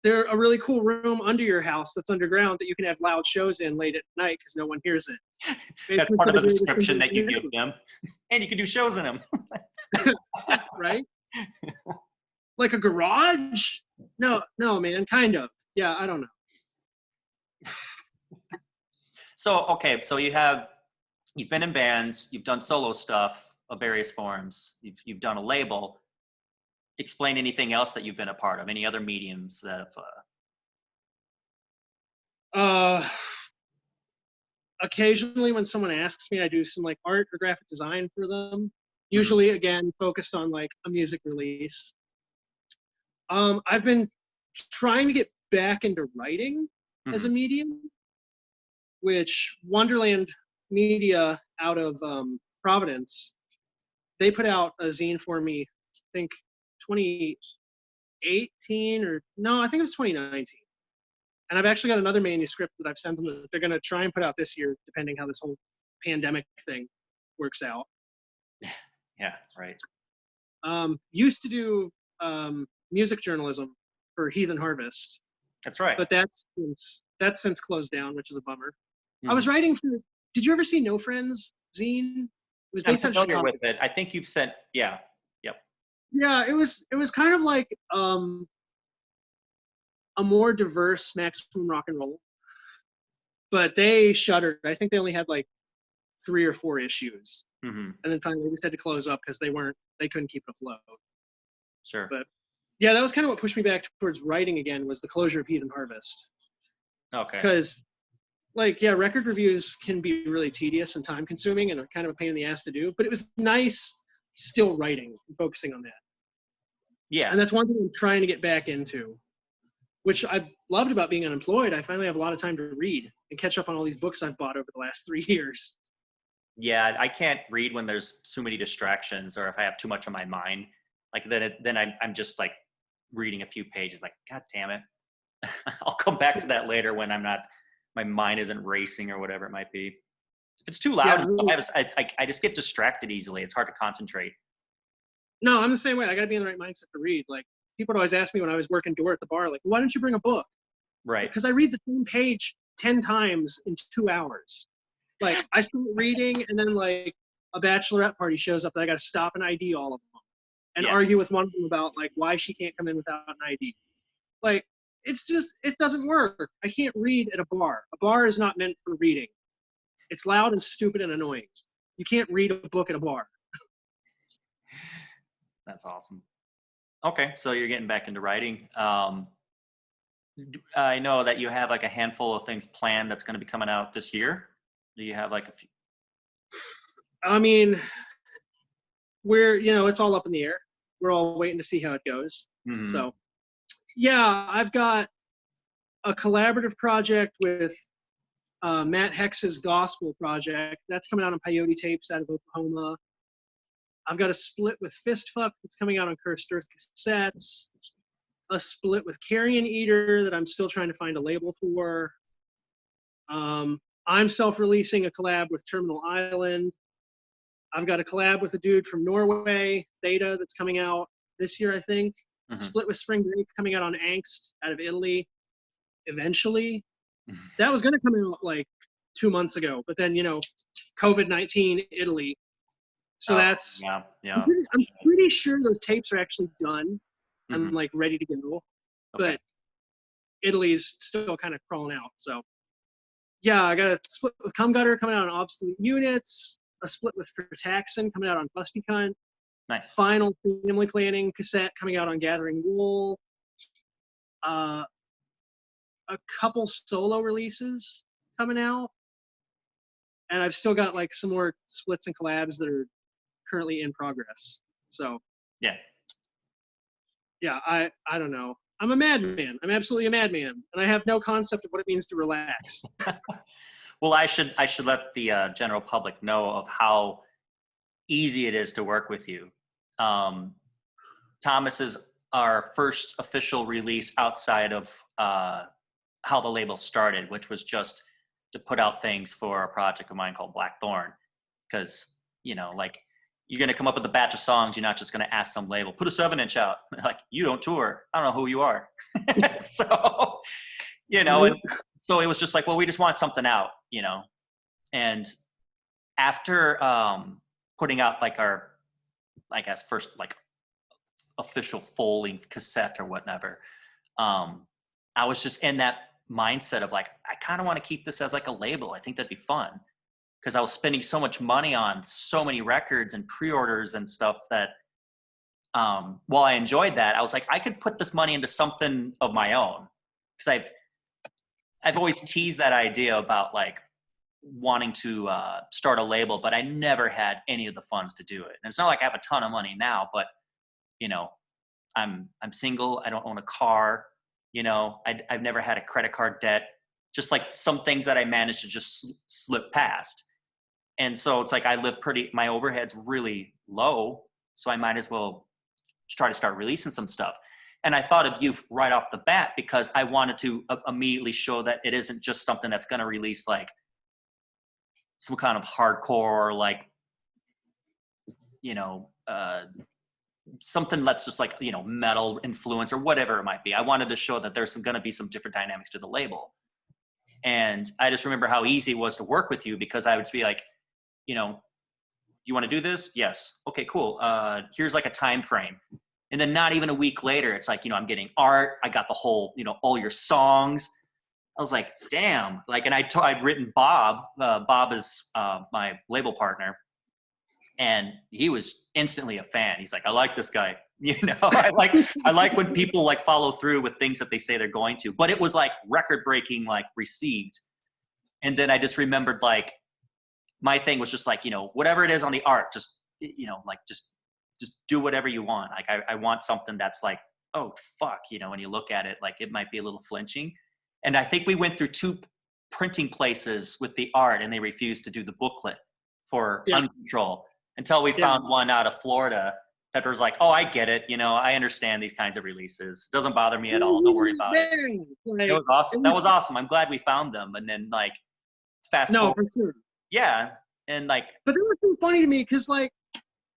They're a really cool room under your house that's underground that you can have loud shows in late at night because no one hears it. That's part of the description that you give them. And you can do shows in them. Right? Like a garage? No, man, kind of. Yeah, I don't know. So, okay, so you've been in bands, you've done solo stuff of various forms, you've done a label. Explain anything else that you've been a part of, any other mediums that have occasionally when someone asks me, I do some like art or graphic design for them, usually again focused on like a music release. I've been trying to get back into writing as a medium, which Wonderland Media out of Providence they put out a zine for me, I think 2018 or no, I think it was 2019. And I've actually got another manuscript that I've sent them that they're going to try and put out this year, depending how this whole pandemic thing works out. Yeah, right. Used to do music journalism for Heathen Harvest. That's right. But that's since closed down, which is a bummer. Mm-hmm. I was writing for. Did you ever see No Friends zine? It was based I'm on familiar Chicago. with it. I think you've sent. Yeah. Yep. Yeah, it was kind of like a more diverse Maximum Rock and Roll, but they shuttered. I think they only had like 3 or 4 issues, Mm-hmm. and then finally they just had to close up because they couldn't keep it afloat. Sure. But yeah, that was kind of what pushed me back towards writing again, was the closure of Heathen Harvest. Okay. Because, like, yeah, record reviews can be really tedious and time consuming and kind of a pain in the ass to do, but it was nice still writing and focusing on that. Yeah. And that's one thing I'm trying to get back into, which I've loved about being unemployed. I finally have a lot of time to read and catch up on all these books I've bought over the last 3 years. Yeah, I can't read when there's too many distractions, or if I have too much on my mind. Like then I'm just like reading a few pages, like, God damn it. I'll come back to that later when my mind isn't racing or whatever it might be. If it's too loud, I just get distracted easily. It's hard to concentrate. No, I'm the same way. I got to be in the right mindset to read. Like, people would always ask me when I was working door at the bar, like, why don't you bring a book? Right. Because I read the same page 10 times in 2 hours. Like, I start reading, and then, like, a bachelorette party shows up that I got to stop and ID all of them and argue with one of them about, like, why she can't come in without an ID. Like, it's just, it doesn't work. I can't read at a bar. A bar is not meant for reading. It's loud and stupid and annoying. You can't read a book at a bar. That's awesome. Okay, so you're getting back into writing. I know that you have like a handful of things planned that's going to be coming out this year. Do you have like a few? I mean, it's all up in the air. We're all waiting to see how it goes. Mm-hmm. So, yeah, I've got a collaborative project with Matt Hex's Gospel project. That's coming out on Peyote Tapes out of Oklahoma. I've got a split with FISTFUCK that's coming out on Cursed Earth Cassettes. A split with Carrion Eater that I'm still trying to find a label for. I'm self-releasing a collab with Terminal Island. I've got a collab with a dude from Norway, THETA, that's coming out this year, I think. Mm-hmm. Split with Spring Break coming out on Angst out of Italy eventually. That was going to come out like 2 months ago, but then, COVID-19 Italy. So that's, yeah. I'm pretty sure those tapes are actually done and Mm-hmm. like ready to go, Okay. but Italy's still kind of crawling out. So yeah, I got a split with Cumgutter coming out on Obsolete Units, a split with FRATAXIN coming out on Fusty Cunt, Nice. Final Family Planning cassette coming out on Gathering Wool, a couple solo releases coming out, and I've still got like some more splits and collabs that are currently in progress. So Yeah. I don't know. I'm a madman. I'm absolutely a madman, and I have no concept of what it means to relax. Well, I should let the general public know of how easy it is to work with you. Thomas is our first official release outside of how the label started, which was just to put out things for a project of mine called Blackthorn. Because, like, you're going to come up with a batch of songs. You're not just going to ask some label, put a 7-inch out. Like, you don't tour. I don't know who you are. So, and so it was just like, well, we just want something out, And after putting out like our, I guess, first like official full-length cassette or whatever, I was just in that mindset of like, I kind of want to keep this as like a label. I think that'd be fun. Because I was spending so much money on so many records and pre-orders and stuff that while I enjoyed that, I was like, I could put this money into something of my own. Because I've always teased that idea about like wanting to start a label, but I never had any of the funds to do it. And it's not like I have a ton of money now, but I'm single. I don't own a car. I've never had a credit card debt. Just like some things that I managed to just slip past. And so it's like my overhead's really low, so I might as well try to start releasing some stuff. And I thought of you right off the bat because I wanted to immediately show that it isn't just something that's going to release like some kind of hardcore, like, you know, something that's just like, you know, metal influence or whatever it might be. I wanted to show that there's going to be some different dynamics to the label. And I just remember how easy it was to work with you because I would be like, you know, you want to do this? Yes. Okay, cool. Here's like a time frame. And then not even a week later, it's like, you know, I'm getting art. I got the whole, you know, all your songs. I was like, damn. Like, and I'd written Bob. Bob is my label partner. And he was instantly a fan. He's like, I like this guy. You know, I like when people like follow through with things that they say they're going to. But it was like record breaking, like received. And then I just remembered like my thing was just like, you know, whatever it is on the art, just, you know, like just do whatever you want. Like I want something that's like, oh fuck, you know, when you look at it, like it might be a little flinching. And I think we went through 2 printing places with the art and they refused to do the booklet for Uncontrol until we found one out of Florida that was like, oh, I get it. You know, I understand these kinds of releases. It doesn't bother me at all. Don't worry about it. It was awesome. That was awesome. I'm glad we found them. And then like fast forward. For sure. Yeah. And like. But that was so funny to me because like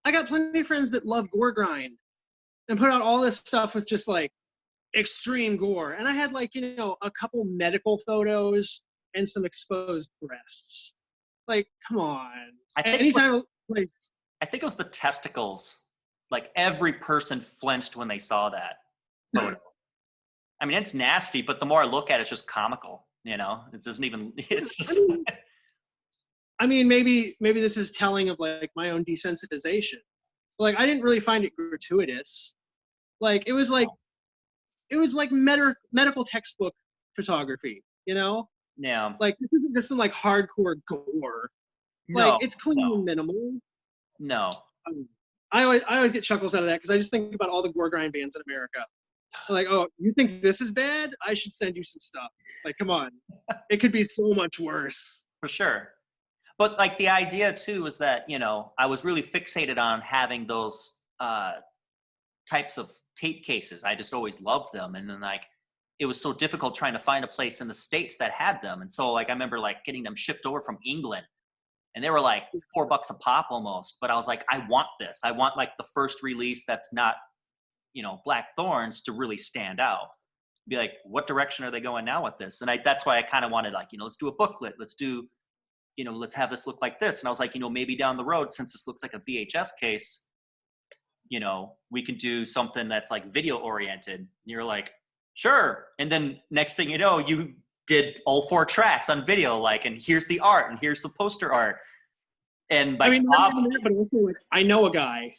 I got plenty of friends that love gore grind and put out all this stuff with just like extreme gore. And I had like, you know, a couple medical photos and some exposed breasts. Like, come on. I think it was the testicles. Like every person flinched when they saw that photo. I mean, it's nasty, but the more I look at it, it's just comical. You know, it doesn't even, it's just. I mean, maybe this is telling of like my own desensitization. Like, I didn't really find it gratuitous. Like, it was like medical textbook photography, you know? Yeah. Like, this isn't just some like hardcore gore. No, like, it's clean and minimal. No. I always get chuckles out of that because I just think about all the gore grind bands in America. I'm like, oh, you think this is bad? I should send you some stuff. Like, come on. It could be so much worse. For sure. But like the idea too is that, you know, I was really fixated on having those types of tape cases. I just always loved them. And then like, it was so difficult trying to find a place in the States that had them. And so like, I remember like getting them shipped over from England and they were like $4 a pop almost. But I was like, I want this. I want like the first release that's not, you know, Black Thorns to really stand out. Be like, what direction are they going now with this? And that's why I kind of wanted like, you know, let's do a booklet. Let's do, you know, let's have this look like this. And I was like, you know, maybe down the road, since this looks like a VHS case, you know, we can do something that's like video oriented. And you're like, sure. And then next thing you know, you did all 4 tracks on video, like, and here's the art and here's the poster art. And like, I mean, not even that, but also like, I know a guy.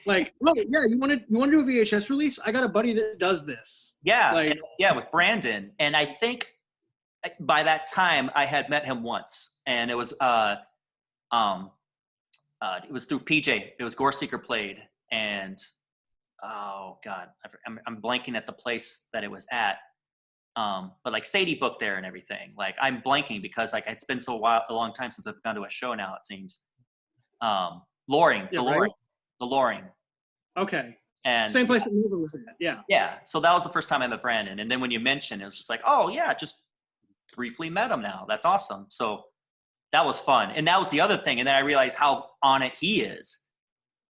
Like, oh yeah, you want to do a VHS release? I got a buddy that does this. Yeah, like, with Brandon. And I think by that time I had met him once, and it was through PJ. It was Gore Seeker played, and oh god, I'm blanking at the place that it was at. But like Sadie booked there and everything. Like I'm blanking because like it's been a long time since I've gone to a show now. It seems. Loring, the Loring. Okay. And same place that Nova was at. Yeah. Yeah. So that was the first time I met Brandon, and then when you mentioned it was just like, oh yeah, just briefly met him now. That's awesome. So that was fun. And that was the other thing. And then I realized how on it he is,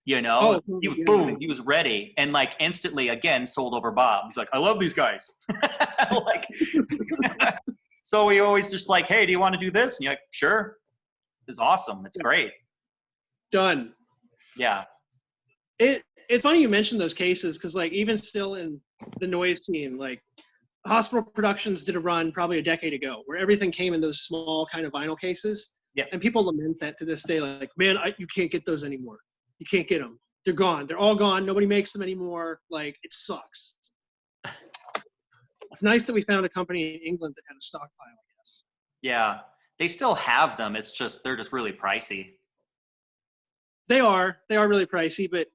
you know, he was ready. And like instantly again, sold over Bob. He's like, I love these guys. Like, so we always just like, hey, do you want to do this? And you're like, sure. It's awesome. It's great. Done. Yeah. It's funny you mentioned those cases. Cause like even still in the noise scene, like, Hospital Productions did a run probably a decade ago where everything came in those small kind of vinyl cases. Yeah. And people lament that to this day. Like, man, you can't get those anymore. You can't get them. They're gone. They're all gone. Nobody makes them anymore. Like, it sucks. It's nice that we found a company in England that had a stockpile, I guess. Yeah. They still have them. It's just, they're just really pricey. They are really pricey, but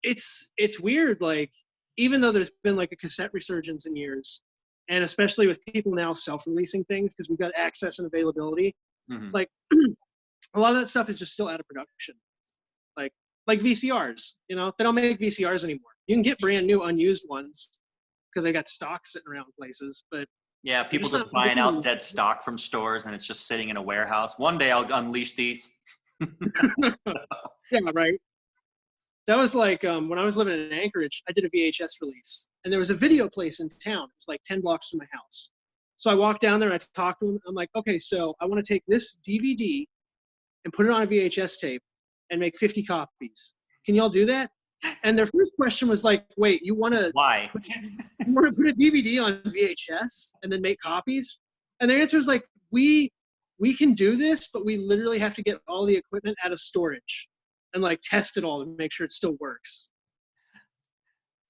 it's weird. Like, even though there's been like a cassette resurgence in years, and especially with people now self-releasing things because we've got access and availability, like a lot of that stuff is just still out of production. like VCRs. You know, they don't make VCRs anymore. You can get brand new unused ones because they got stock sitting around places, but Yeah, they're people just just not buying out making- dead stock from stores and it's just sitting in a warehouse. One day I'll unleash these. Yeah, right. That was like when I was living in Anchorage, I did a VHS release, and there was a video place in town. It's like 10 blocks from my house. So I walked down there and I talked to him. I'm like, okay, so I want to take this DVD and put it on a VHS tape and make 50 copies. Can y'all do that? And their first question was like, wait, you want to Why? put a DVD on VHS and then make copies? And their answer was like, we can do this, but we literally have to get all the equipment out of storage and like test it all and make sure it still works.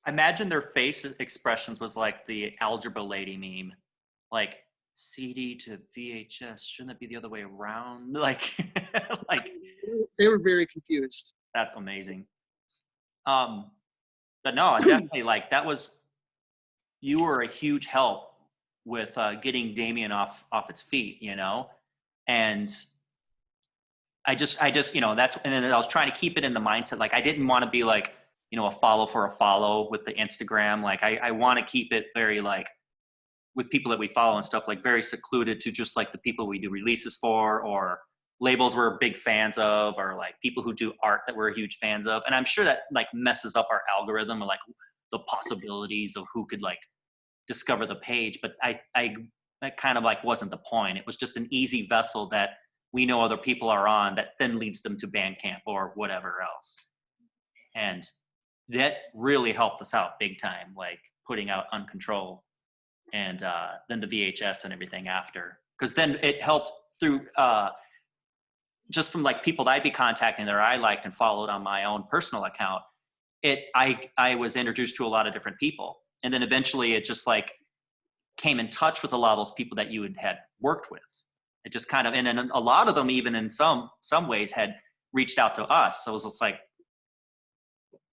I imagine their face expressions was like the algebra lady meme. Like CD to VHS, shouldn't it be the other way around? Like, like They were very confused. that's amazing. But no, definitely like that was, you were a huge help with getting Damien off its feet, you know? And I just, you know, that's, and then I was trying to keep it in the mindset. Like I didn't want to be like, you know, a follow for a follow with the Instagram. Like I want to keep it very like, with people that we follow and stuff, like very secluded to just like the people we do releases for, or labels we're big fans of, or like people who do art that we're huge fans of. And I'm sure that like messes up our algorithm or like the possibilities of who could like discover the page. But that kind of like wasn't the point. It was just an easy vessel that we know other people are on that then leads them to Bandcamp or whatever else. And that really helped us out big time, like putting out Uncontrolled. And then the VHS and everything after, because then it helped through just from like people that I'd be contacting that I liked and followed on my own personal account. I was introduced to a lot of different people, and then eventually it just like came in touch with a lot of those people that you had worked with. It just kind of, and then a lot of them even in some ways had reached out to us. So it was just like,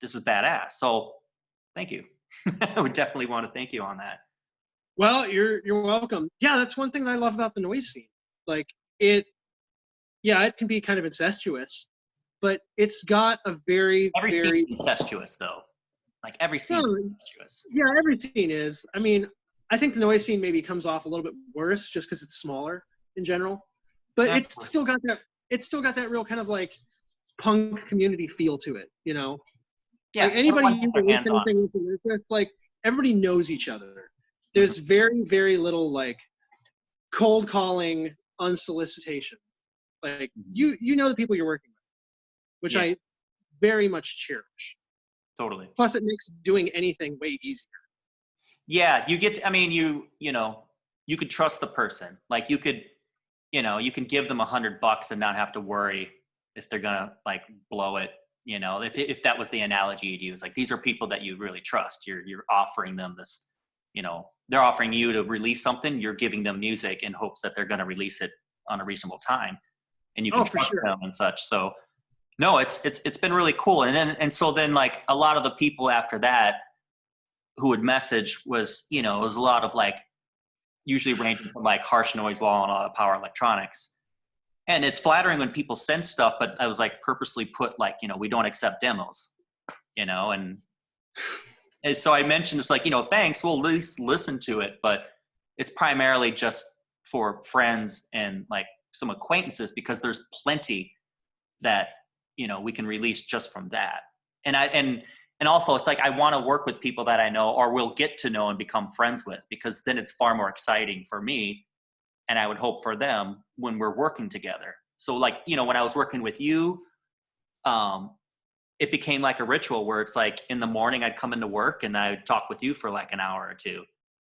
this is badass. So thank you. I would definitely want to thank you on that. Well, you're welcome. Yeah, that's one thing that I love about the noise scene. Like it can be kind of incestuous, but it's got a very Every scene is incestuous though. Like every scene is incestuous. Yeah, every scene is. I mean, I think the noise scene maybe comes off a little bit worse just because it's smaller in general, but it's still got that real kind of like punk community feel to it, you know. Yeah. Like anybody you release anything with, like everybody knows each other. There's very, very little like cold calling, unsolicitation. Like you know the people you're working with, which I very much cherish. Totally. Plus, it makes doing anything way easier. Yeah, you get. I mean, you know, you could trust the person. Like you could, you know, you can give them $100 and not have to worry if they're gonna like blow it. You know, if that was the analogy you'd use, like these are people that you really trust. You're offering them this. You know, they're offering you to release something. You're giving them music in hopes that they're going to release it on a reasonable time, and you can trust them and such. So, no, it's been really cool. And so then like a lot of the people after that who would message was, you know, it was a lot of like usually ranging from like Harsh Noise Wall and a lot of power electronics. And it's flattering when people send stuff, but I was like purposely put like, you know, we don't accept demos, you know, and so I mentioned it's like, you know, thanks, we'll at least listen to it, but it's primarily just for friends and like some acquaintances because there's plenty that, you know, we can release just from that. And also it's like, I want to work with people that I know or will get to know and become friends with, because then it's far more exciting for me. And I would hope for them when we're working together. So like, you know, when I was working with you, it became like a ritual where it's like in the morning I'd come into work and I'd talk with you for like an hour or two.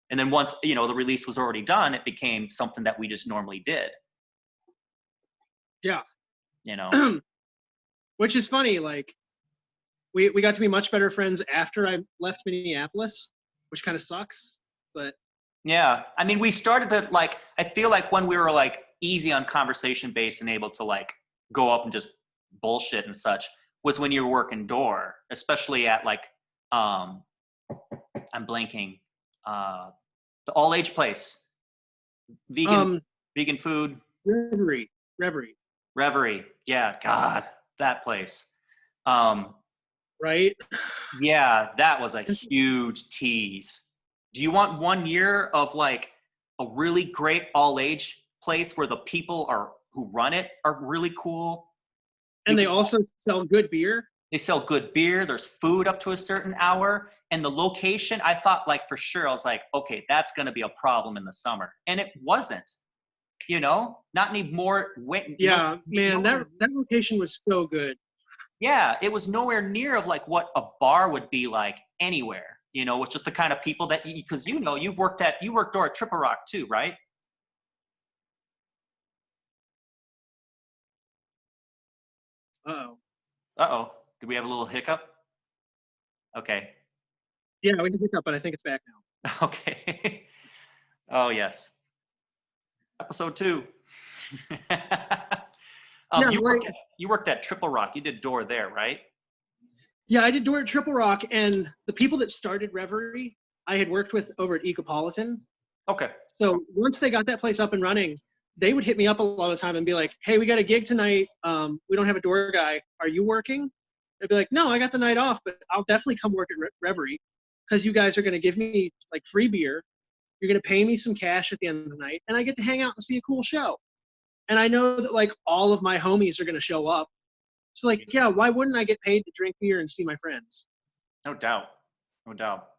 And then once, you know, the release was already done, it became something that we just normally did. Yeah. You know, which is funny. Like we got to be much better friends after I left Minneapolis, which kind of sucks, but yeah. I mean, we started to like, I feel like when we were like easy on conversation base and able to like go up and just bullshit and such was when you were working door, especially at like, I'm blanking, the all age place, vegan food. Reverie. Yeah. God, that place. right? Yeah, that was a huge tease. Do you want 1 year of like a really great all age place where the people who run it are really cool? And they also sell good beer. They sell good beer. There's food up to a certain hour. And the location, I thought like for sure, I was like, okay, that's going to be a problem in the summer. And it wasn't, not any more. Yeah, man, that location was so good. Yeah, it was nowhere near of like what a bar would be like anywhere, with just the kind of people that, because you worked door at Triple Rock too, right? Uh-oh. Uh-oh. Did we have a little hiccup? Okay. Yeah, we can pick up, but I think it's back now. Okay. Oh, yes. Episode 2. Yeah, you worked at Triple Rock. You did door there, right? Yeah, I did door at Triple Rock, and the people that started Reverie, I had worked with over at Ecopolitan. Okay. So once they got that place up and running, they would hit me up a lot of the time and be like, hey, we got a gig tonight. We don't have a door guy. Are you working? I'd be like, no, I got the night off, but I'll definitely come work at Reverie because you guys are going to give me like free beer. You're going to pay me some cash at the end of the night, and I get to hang out and see a cool show. And I know that like all of my homies are going to show up. So like, yeah, why wouldn't I get paid to drink beer and see my friends? No doubt. No doubt.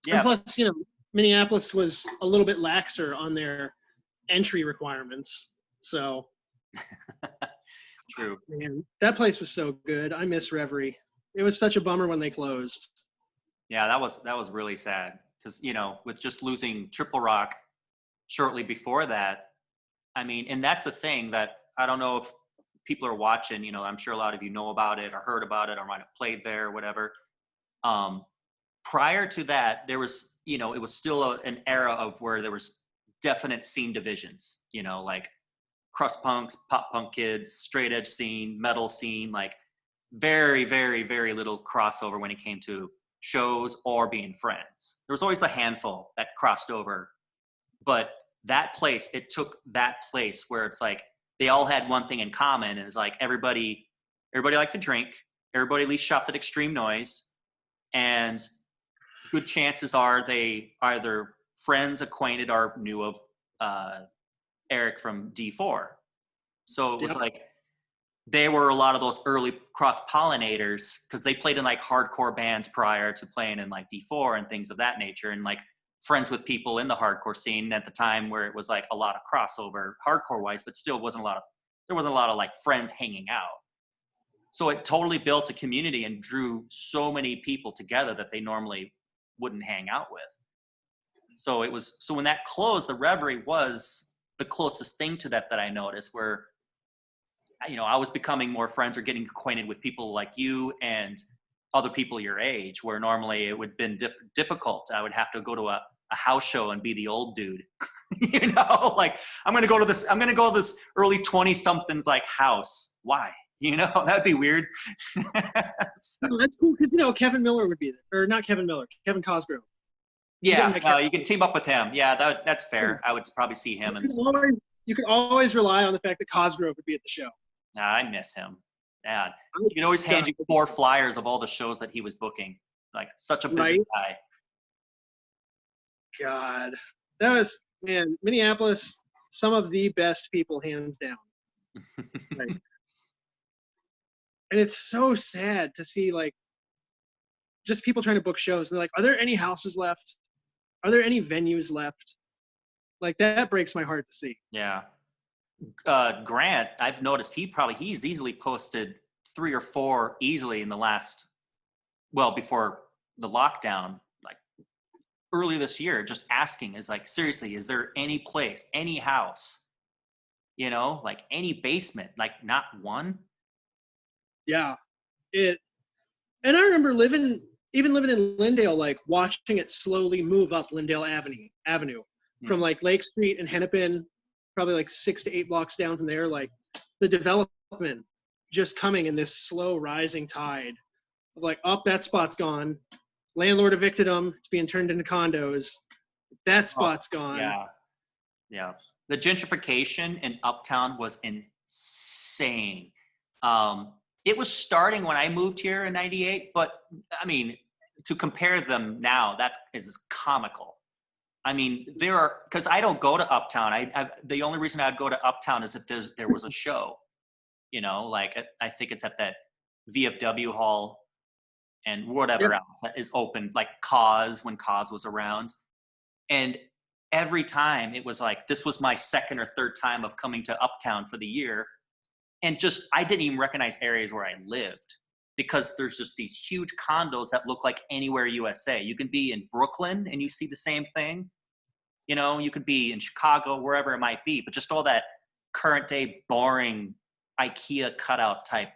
Yeah. And plus, Minneapolis was a little bit laxer on their entry requirements. So true. Man, that place was so good. I miss Reverie. It was such a bummer when they closed. Yeah, that was really sad because, with just losing Triple Rock shortly before that, I mean, and that's the thing that I don't know if people are watching, I'm sure a lot of you know about it or heard about it or might have played there or whatever. Prior to that, there was, it was still an era of where there was definite scene divisions, like crust punks, pop punk kids, straight edge scene, metal scene, like very, very, very little crossover when it came to shows or being friends. There was always a handful that crossed over, but it took that place where it's like they all had one thing in common, and it's like everybody liked to drink, everybody at least shopped at Extreme Noise, and good chances are they either friends, acquainted, or knew of Eric from D4. So it was like they were a lot of those early cross-pollinators because they played in like hardcore bands prior to playing in like D4 and things of that nature, and like friends with people in the hardcore scene at the time where it was like a lot of crossover hardcore wise, but still there wasn't a lot of like friends hanging out. So it totally built a community and drew so many people together that they normally wouldn't hang out with. So when that closed, the Reverie was the closest thing to that I noticed, where I was becoming more friends or getting acquainted with people like you and other people your age, where normally it would have been difficult. I would have to go to a house show and be the old dude, like I'm going to go to this early 20 somethings like house. Why? That'd be weird. No, that's cool. Cause Kevin Miller would be there, or not Kevin Miller, Kevin Cosgrove. Yeah. You can team up with him. Yeah. That's fair. I would probably see him. You could always rely on the fact that Cosgrove would be at the show. I miss him. Yeah. He could always hand you 4 flyers of all the shows that he was booking. Like such a busy guy. God, that was, man, Minneapolis, some of the best people, hands down. Right. And it's so sad to see like just people trying to book shows. And they're like, are there any houses left? Are there any venues left? Like that breaks my heart to see. Yeah. Grant, I've noticed he's easily posted 3 or 4 easily in the last, before the lockdown, like early this year, just asking, is like, seriously, is there any place, any house, like any basement, like not one? Yeah. And I remember living in Lindale, like watching it slowly move up Lindale Avenue from like Lake Street and Hennepin, probably like 6 to 8 blocks down from there, like the development just coming in this slow rising tide of like, that spot's gone. Landlord evicted them. It's being turned into condos. That spot's gone. Yeah. Yeah. The gentrification in Uptown was insane. It was starting when I moved here in '98, but I mean, to compare them now, is comical. I mean, because I don't go to Uptown. The only reason I'd go to Uptown is if there was a show, like I think it's at that VFW hall and whatever else that is open, like Cause, when Cause was around. And every time it was like, this was my second or third time of coming to Uptown for the year. And just, I didn't even recognize areas where I lived because there's just these huge condos that look like anywhere USA. You can be in Brooklyn and you see the same thing. You could be in Chicago, wherever it might be, but just all that current day boring IKEA cutout type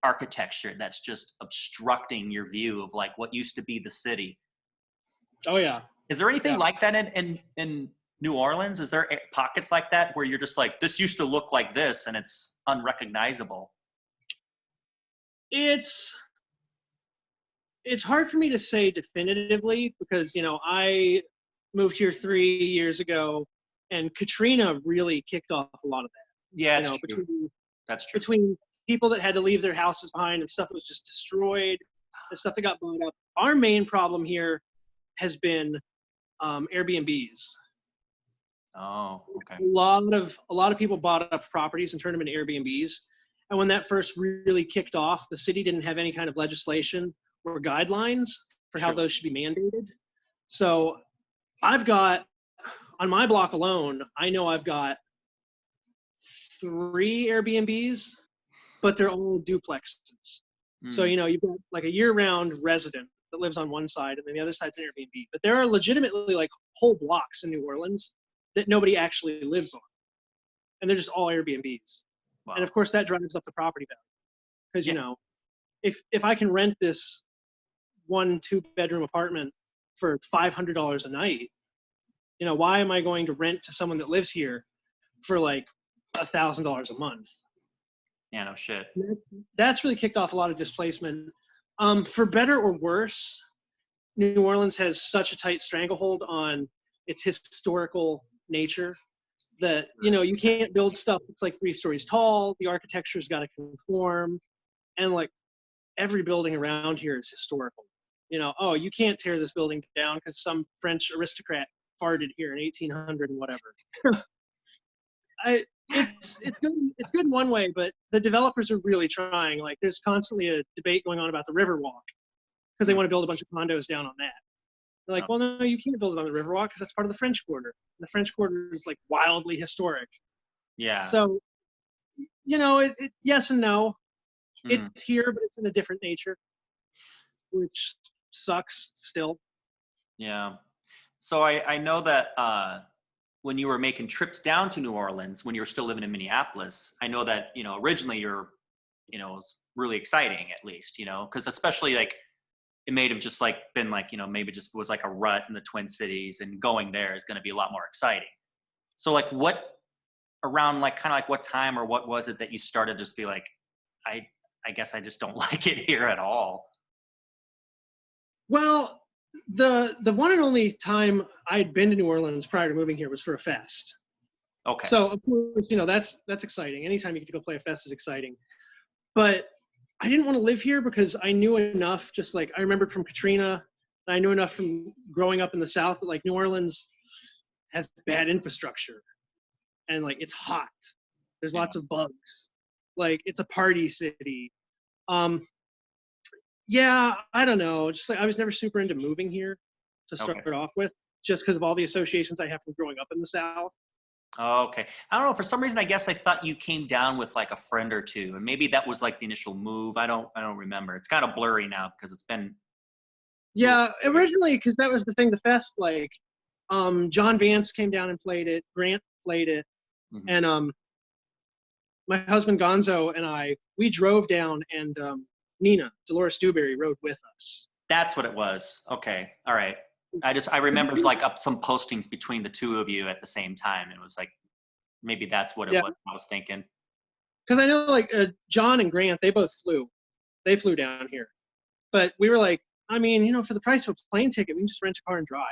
architecture that's just obstructing your view of like what used to be the city. Oh yeah. Is there anything like that in New Orleans? Is there pockets like that where you're just like, this used to look like this and it's unrecognizable? It's hard for me to say definitively because, I moved here 3 years ago and Katrina really kicked off a lot of that. Yeah, that's true. Between people that had to leave their houses behind and stuff that was just destroyed and stuff that got blown up. Our main problem here has been Airbnbs. Oh, okay. A lot of people bought up properties and turned them into Airbnbs. And when that first really kicked off, the city didn't have any kind of legislation or guidelines for how those should be mandated. So I've got, on my block alone, I know I've got 3 Airbnbs, but they're all duplexes. So, you've got like a year-round resident that lives on one side and then the other side's an Airbnb. But there are legitimately like whole blocks in New Orleans that nobody actually lives on. And they're just all Airbnbs. Wow. And of course that drives up the property value. Because, if I can rent this 1-2 bedroom apartment for $500 a night, why am I going to rent to someone that lives here for like $1,000 a month? Yeah, no shit. That's really kicked off a lot of displacement. For better or worse, New Orleans has such a tight stranglehold on its historical nature that, you can't build stuff that's like 3 stories tall. The architecture's got to conform. And like every building around here is historical. You can't tear this building down because some French aristocrat farted here in 1800 and whatever. It's good in one way, but the developers are really trying. Like there's constantly a debate going on about the Riverwalk because they want to build a bunch of condos down on that. They're like, well, no, you can't build it on the Riverwalk because that's part of the French Quarter. And the French Quarter is like wildly historic. Yeah. So, yes and no. It's here, but it's in a different nature, which sucks still. Yeah. So I know that when you were making trips down to New Orleans, when you were still living in Minneapolis, I know that, originally you're, it was really exciting at least, because especially like it may have just like been like, maybe just was like a rut in the Twin Cities and going there is going to be a lot more exciting. So like around like kind of like what time or what was it that you started to just be like, I guess I just don't like it here at all? Well, the one and only time I'd been to New Orleans prior to moving here was for a fest. Okay. So of course, that's exciting. Anytime you get to go play a fest is exciting. But I didn't want to live here because I knew enough, just like I remembered from Katrina, and I knew enough from growing up in the South that like New Orleans has bad infrastructure. And like it's hot. There's lots of bugs. Like it's a party city. Yeah, I don't know. Just like I was never super into moving here to start off with, just because of all the associations I have from growing up in the South. Oh, okay. I don't know. For some reason, I guess I thought you came down with like a friend or two, and maybe that was like the initial move. I don't remember. It's kind of blurry now because it's been. Yeah, originally, because that was the thing. The fest, like, John Vance came down and played it. Grant played it, and my husband Gonzo and we drove down, and Nina Dolores Dewberry rode with us. That's what it was. Okay, all right. I remember like up some postings between the two of you at the same time. It was like, maybe that's what it was. I was thinking. Because I know like John and Grant, they both flew. They flew down here. But we were like, I mean, for the price of a plane ticket, we can just rent a car and drive.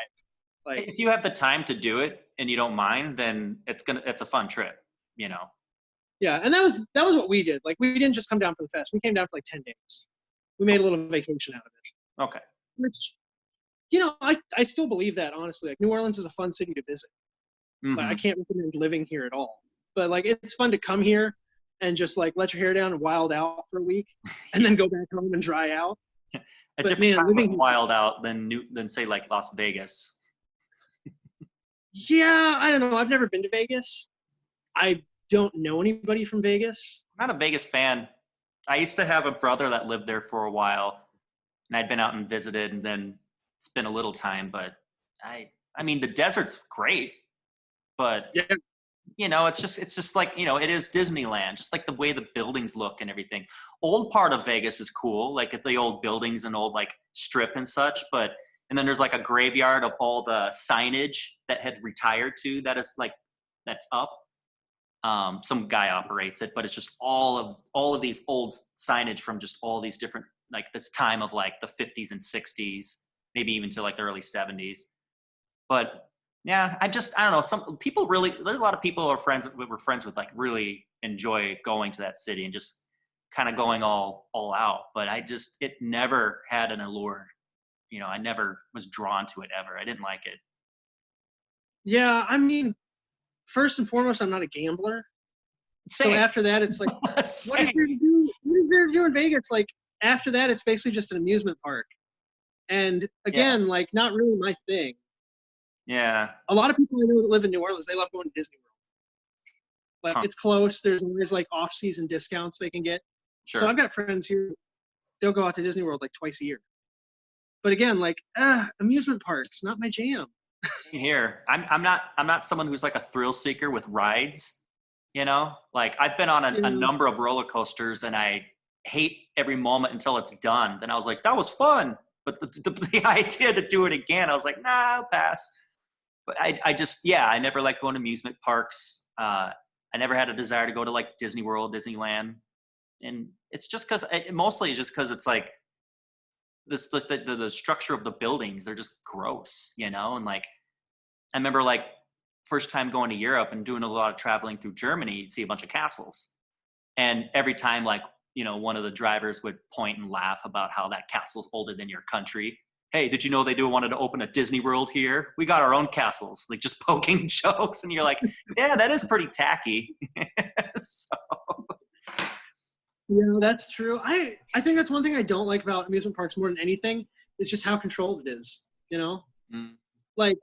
Like, if you have the time to do it and you don't mind, then it's a fun trip, Yeah, and that was what we did. Like, we didn't just come down for the fest. We came down for like 10 days. We made a little vacation out of it. Okay. Which, you know, I still believe that, honestly. Like, New Orleans is a fun city to visit. Like, I can't recommend living here at all. But like, it's fun to come here and just like let your hair down and wild out for a week, and then go back home and dry out. A different kind of wild out than say like Las Vegas. Yeah, I don't know. I've never been to Vegas. I don't know anybody from Vegas. I'm not a Vegas fan. I used to have a brother that lived there for a while, and I'd been out and visited, and then spent a little time. But I mean, the desert's great, but yeah, you know, it's just like, you know, it is Disneyland, just like the way the buildings look and everything. Old part of Vegas is cool, like at the old buildings and old like strip and such, but and then there's like a graveyard of all the signage that had retired to that is like that's up. Some guy operates it, but it's just all of these old signage from just all these different, like this time of like the 50s and 60s, maybe even to like the early 70s. But yeah, I don't know. Some people really, there's a lot of people who we're friends with, like really enjoy going to that city and just kind of going all out. But it never had an allure. You know, I never was drawn to it ever. I didn't like it. Yeah, I mean, first and foremost, I'm not a gambler. Same. So after that, it's like, what is there to do? What is there to do in Vegas? Like, after that, it's basically just an amusement park. And again, like, not really my thing. Yeah. A lot of people I know that live in New Orleans, they love going to Disney World. Like, it's close. There's always like off-season discounts they can get. Sure. So I've got friends here. They'll go out to Disney World like twice a year. But again, like, amusement parks, not my jam. Same here. I'm not someone who's like a thrill seeker with rides. You know, like I've been on a number of roller coasters, and I hate every moment until it's done. Then I was like, that was fun. But the idea to do it again, I was like, nah, I'll pass. But I never liked going to amusement parks. I never had a desire to go to like Disney World, Disneyland. And it's just mostly just because it's like the structure of the buildings, they're just gross, you know? And like, I remember like first time going to Europe and doing a lot of traveling through Germany, you'd see a bunch of castles. And every time like, you know, one of the drivers would point and laugh about how that castle's older than your country. Hey, did you know they wanted to open a Disney World here? We got our own castles, like just poking jokes. And you're like, yeah, that is pretty tacky. So. Yeah, that's true. I think that's one thing I don't like about amusement parks more than anything is just how controlled it is, you know? Mm. Like,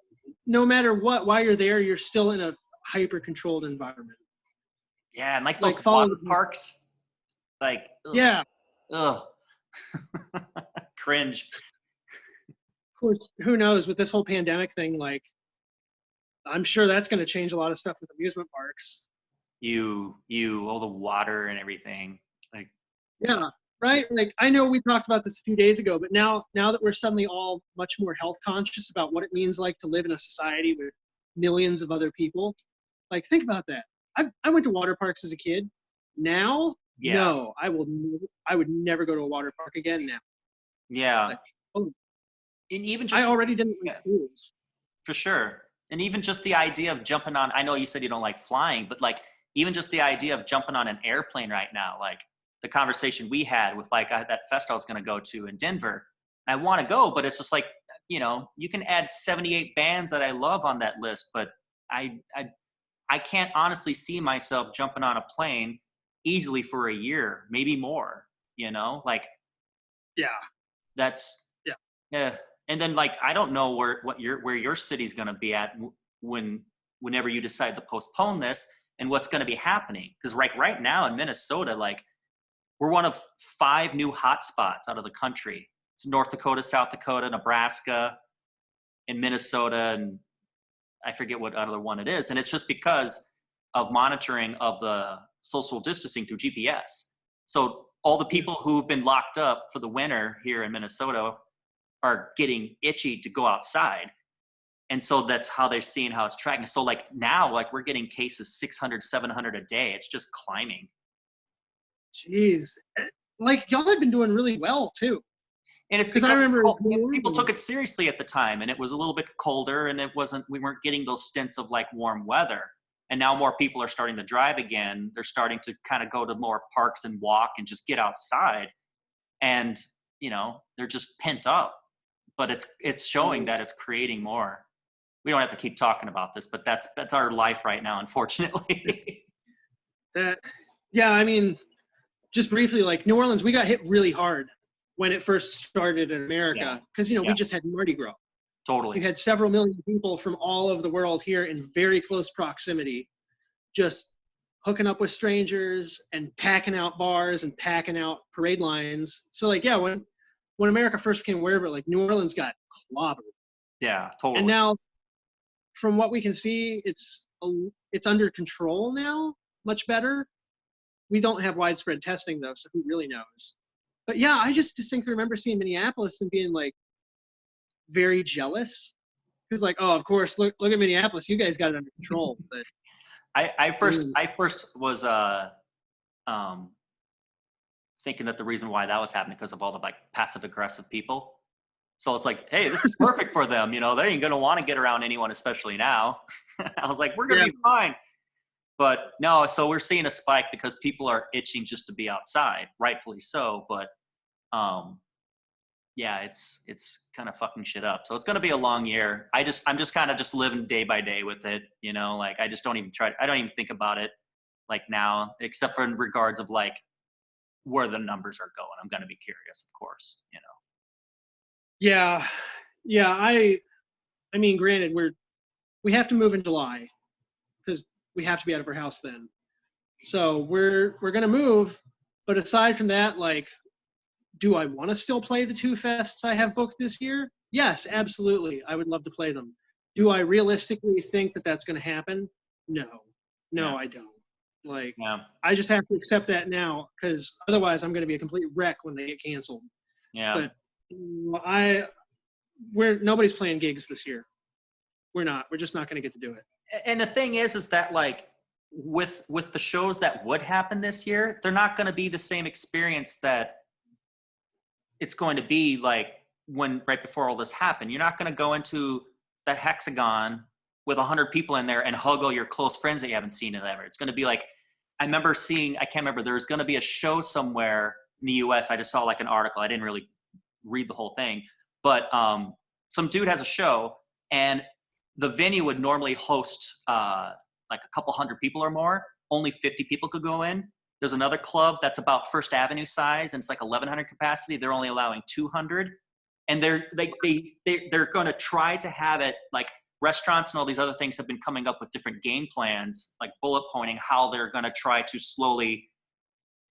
no matter what, while you're there, you're still in a hyper-controlled environment. Yeah, and like those water parks, like, ugh. Yeah. Ugh. Cringe. Of course, who knows with this whole pandemic thing, like, I'm sure that's going to change a lot of stuff with amusement parks. All the water and everything. Like, yeah, right? Like, I know we talked about this a few days ago, but now that we're suddenly all much more health conscious about what it means like to live in a society with millions of other people, like, think about that. I went to water parks as a kid. Now, no, I would never go to a water park again now. Yeah. Like, oh, and even just I already didn't like pools. For sure. And even just the idea of jumping on, I know you said you don't like flying, but like even just the idea of jumping on an airplane right now, like the conversation we had with like that fest I was going to go to in Denver. I want to go, but it's just like, you know, you can add 78 bands that I love on that list, but I can't honestly see myself jumping on a plane easily for a year, maybe more, you know, like, yeah, that's, yeah. And then like, I don't know where your city's going to be at whenever you decide to postpone this and what's going to be happening. Cause right now in Minnesota, like we're one of 5 new hotspots out of the country. It's North Dakota, South Dakota, Nebraska, and Minnesota. And I forget what other one it is. And it's just because of monitoring of the social distancing through GPS. So all the people who've been locked up for the winter here in Minnesota are getting itchy to go outside. And so that's how they're seeing how it's tracking. So like now, like we're getting cases 600, 700 a day. It's just climbing. Jeez. Like y'all have been doing really well too. And it's because I remember people took it seriously at the time, and it was a little bit colder, and we weren't getting those stints of like warm weather. And now more people are starting to drive again. They're starting to kind of go to more parks and walk and just get outside. And, you know, they're just pent up. But it's showing that it's creating more. We don't have to keep talking about this, but that's our life right now, unfortunately. Yeah, I mean, just briefly, like New Orleans, we got hit really hard when it first started in America because, you know, we just had Mardi Gras. Totally. We had several million people from all over the world here in very close proximity, just hooking up with strangers and packing out bars and packing out parade lines. So like, yeah, when America first became aware of it, like New Orleans got clobbered. Yeah, totally. And now, from what we can see, it's under control now, much better. We don't have widespread testing though, so who really knows? But yeah, I just distinctly remember seeing Minneapolis and being like very jealous. Because like, oh, of course, look at Minneapolis, you guys got it under control. But I first was thinking that the reason why that was happening because of all the like passive aggressive people. So it's like, hey, this is perfect for them. You know, they ain't gonna want to get around anyone, especially now. I was like, we're gonna be fine. But no, so we're seeing a spike because people are itching just to be outside, rightfully so. But yeah, it's kind of fucking shit up. So it's gonna be a long year. I'm just kind of just living day by day with it. You know, like I just don't even I don't even think about it like now, except for in regards of like where the numbers are going. I'm gonna be curious, of course. You know. Yeah. I mean, granted, we have to move in July because we have to be out of our house then. So we're gonna move, but aside from that, like, do I want to still play the 2 fests I have booked this year? Yes, absolutely. I would love to play them. Do I realistically think that that's going to happen? No, I don't. Like, I just have to accept that now because otherwise I'm going to be a complete wreck when they get canceled. Yeah. But nobody's playing gigs this year. We're not. We're just not going to get to do it. And the thing is that like with the shows that would happen this year, they're not going to be the same experience that it's going to be like when right before all this happened. You're not going to go into the Hexagon with 100 people in there and hug all your close friends that you haven't seen in ever. It's going to be like, I can't remember, there's going to be a show somewhere in the US. I just saw like an article. I didn't really read the whole thing, but some dude has a show and the venue would normally host like a couple hundred people or more. Only 50 people could go in. There's another club that's about First Avenue size and it's like 1,100 capacity. They're only allowing 200. And they're going to try to have it like restaurants and all these other things have been coming up with different game plans, like bullet pointing how they're going to try to slowly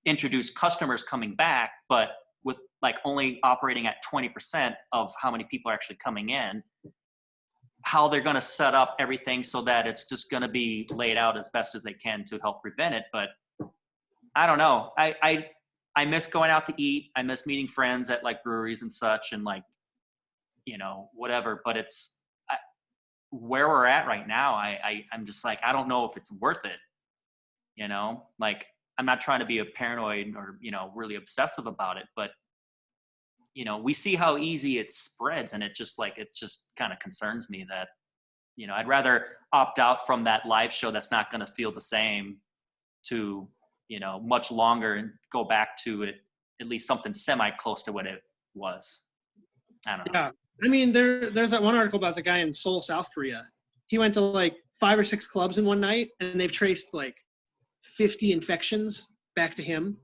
introduce customers coming back, but with like only operating at 20% of how many people are actually coming in, how they're going to set up everything so that it's just going to be laid out as best as they can to help prevent it. But I don't know. I miss going out to eat. I miss meeting friends at like breweries and such and like, you know, whatever. But it's where we're at right now. I'm just like, I don't know if it's worth it. You know, like I'm not trying to be a paranoid or, you know, really obsessive about it. But, you know, we see how easy it spreads and it just kind of concerns me that, you know, I'd rather opt out from that live show that's not going to feel the same to, you know, much longer and go back to it, at least something semi close to what it was. I don't know. Yeah. I mean, there's that one article about the guy in Seoul, South Korea. He went to like 5 or 6 clubs in one night and they've traced like 50 infections back to him.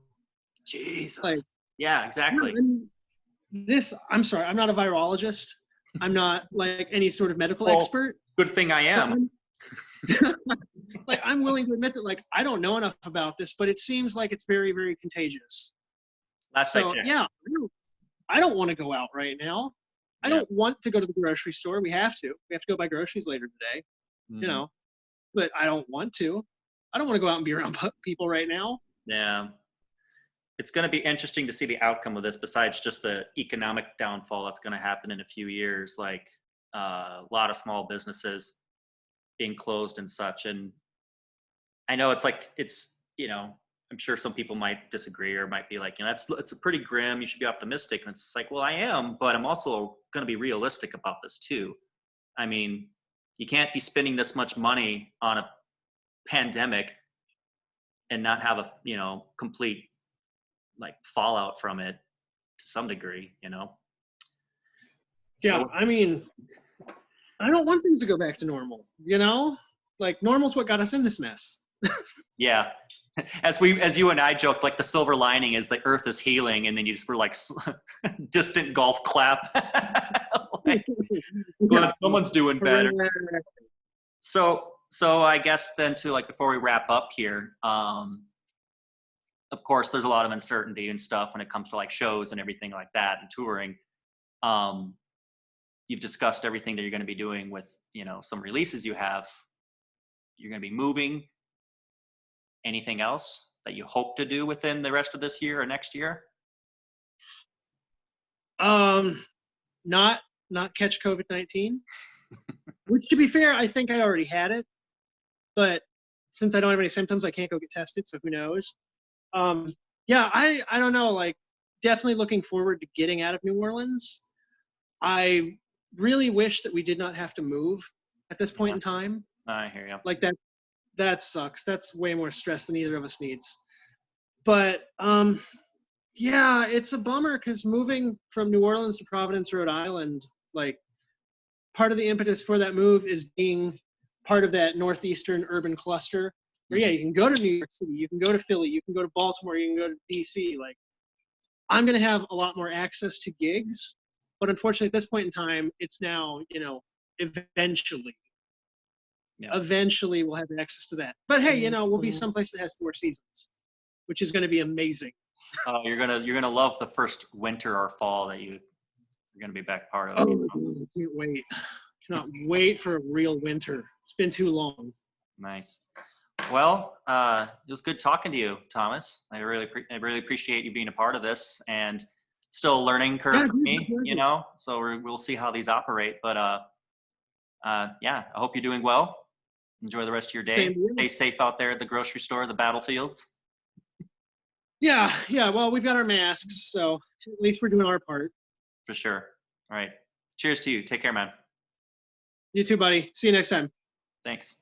Jesus. Like, yeah, exactly. I'm sorry, I'm not a virologist. I'm not like any sort of medical expert. Good thing I am. Like, I'm willing to admit that, like, I don't know enough about this, but it seems like it's very, very contagious. Yeah, I don't want to go out right now. I don't want to go to the grocery store. We have to go buy groceries later today, you know, but I don't want to. I don't want to go out and be around people right now. Yeah. It's going to be interesting to see the outcome of this besides just the economic downfall that's going to happen in a few years, like a lot of small businesses being closed and such. And I know it's, you know, I'm sure some people might disagree or might be like, you know, it's a pretty grim, you should be optimistic. And it's like, well, I am, but I'm also going to be realistic about this too. I mean, you can't be spending this much money on a pandemic and not have a, you know, complete like fallout from it to some degree, you know? Yeah, So, I mean, I don't want things to go back to normal, you know? Like, normal's what got us in this mess. yeah. As you and I joked, like the silver lining is the earth is healing, and then you just were like distant golf clap. Like, glad someone's doing better. So I guess then to like, before we wrap up here, of course, there's a lot of uncertainty and stuff when it comes to like shows and everything like that and touring. You've discussed everything that you're going to be doing with, you know, some releases you have. You're going to be moving. Anything else that you hope to do within the rest of this year or next year? Not catch COVID-19. Which, to be fair, I think I already had it. But since I don't have any symptoms, I can't go get tested, so who knows? Yeah, I don't know. Like, definitely looking forward to getting out of New Orleans. I really wish that we did not have to move at this point in time. I hear you. Like, that sucks. That's way more stress than either of us needs. But yeah, it's a bummer because moving from New Orleans to Providence, Rhode Island, like, part of the impetus for that move is being part of that northeastern urban cluster where, yeah, you can go to New York City, you can go to Philly, you can go to Baltimore, you can go to DC. Like, I'm going to have a lot more access to gigs, but unfortunately at this point in time, it's now, you know, eventually we'll have access to that. But hey, you know, we'll be someplace that has 4 seasons, which is going to be amazing. Oh, you're gonna love the first winter or fall that you're gonna be back part of. Oh, I can't wait. Cannot wait for a real winter. It's been too long. Nice. Well, it was good talking to you, Thomas. I really appreciate you being a part of this, and still a learning curve for me, you know. So we'll see how these operate. But yeah, I hope you're doing well. Enjoy the rest of your day. Stay safe out there at the grocery store, the battlefields. Yeah. Well, we've got our masks, so at least we're doing our part. For sure. All right. Cheers to you. Take care, man. You too, buddy. See you next time. Thanks.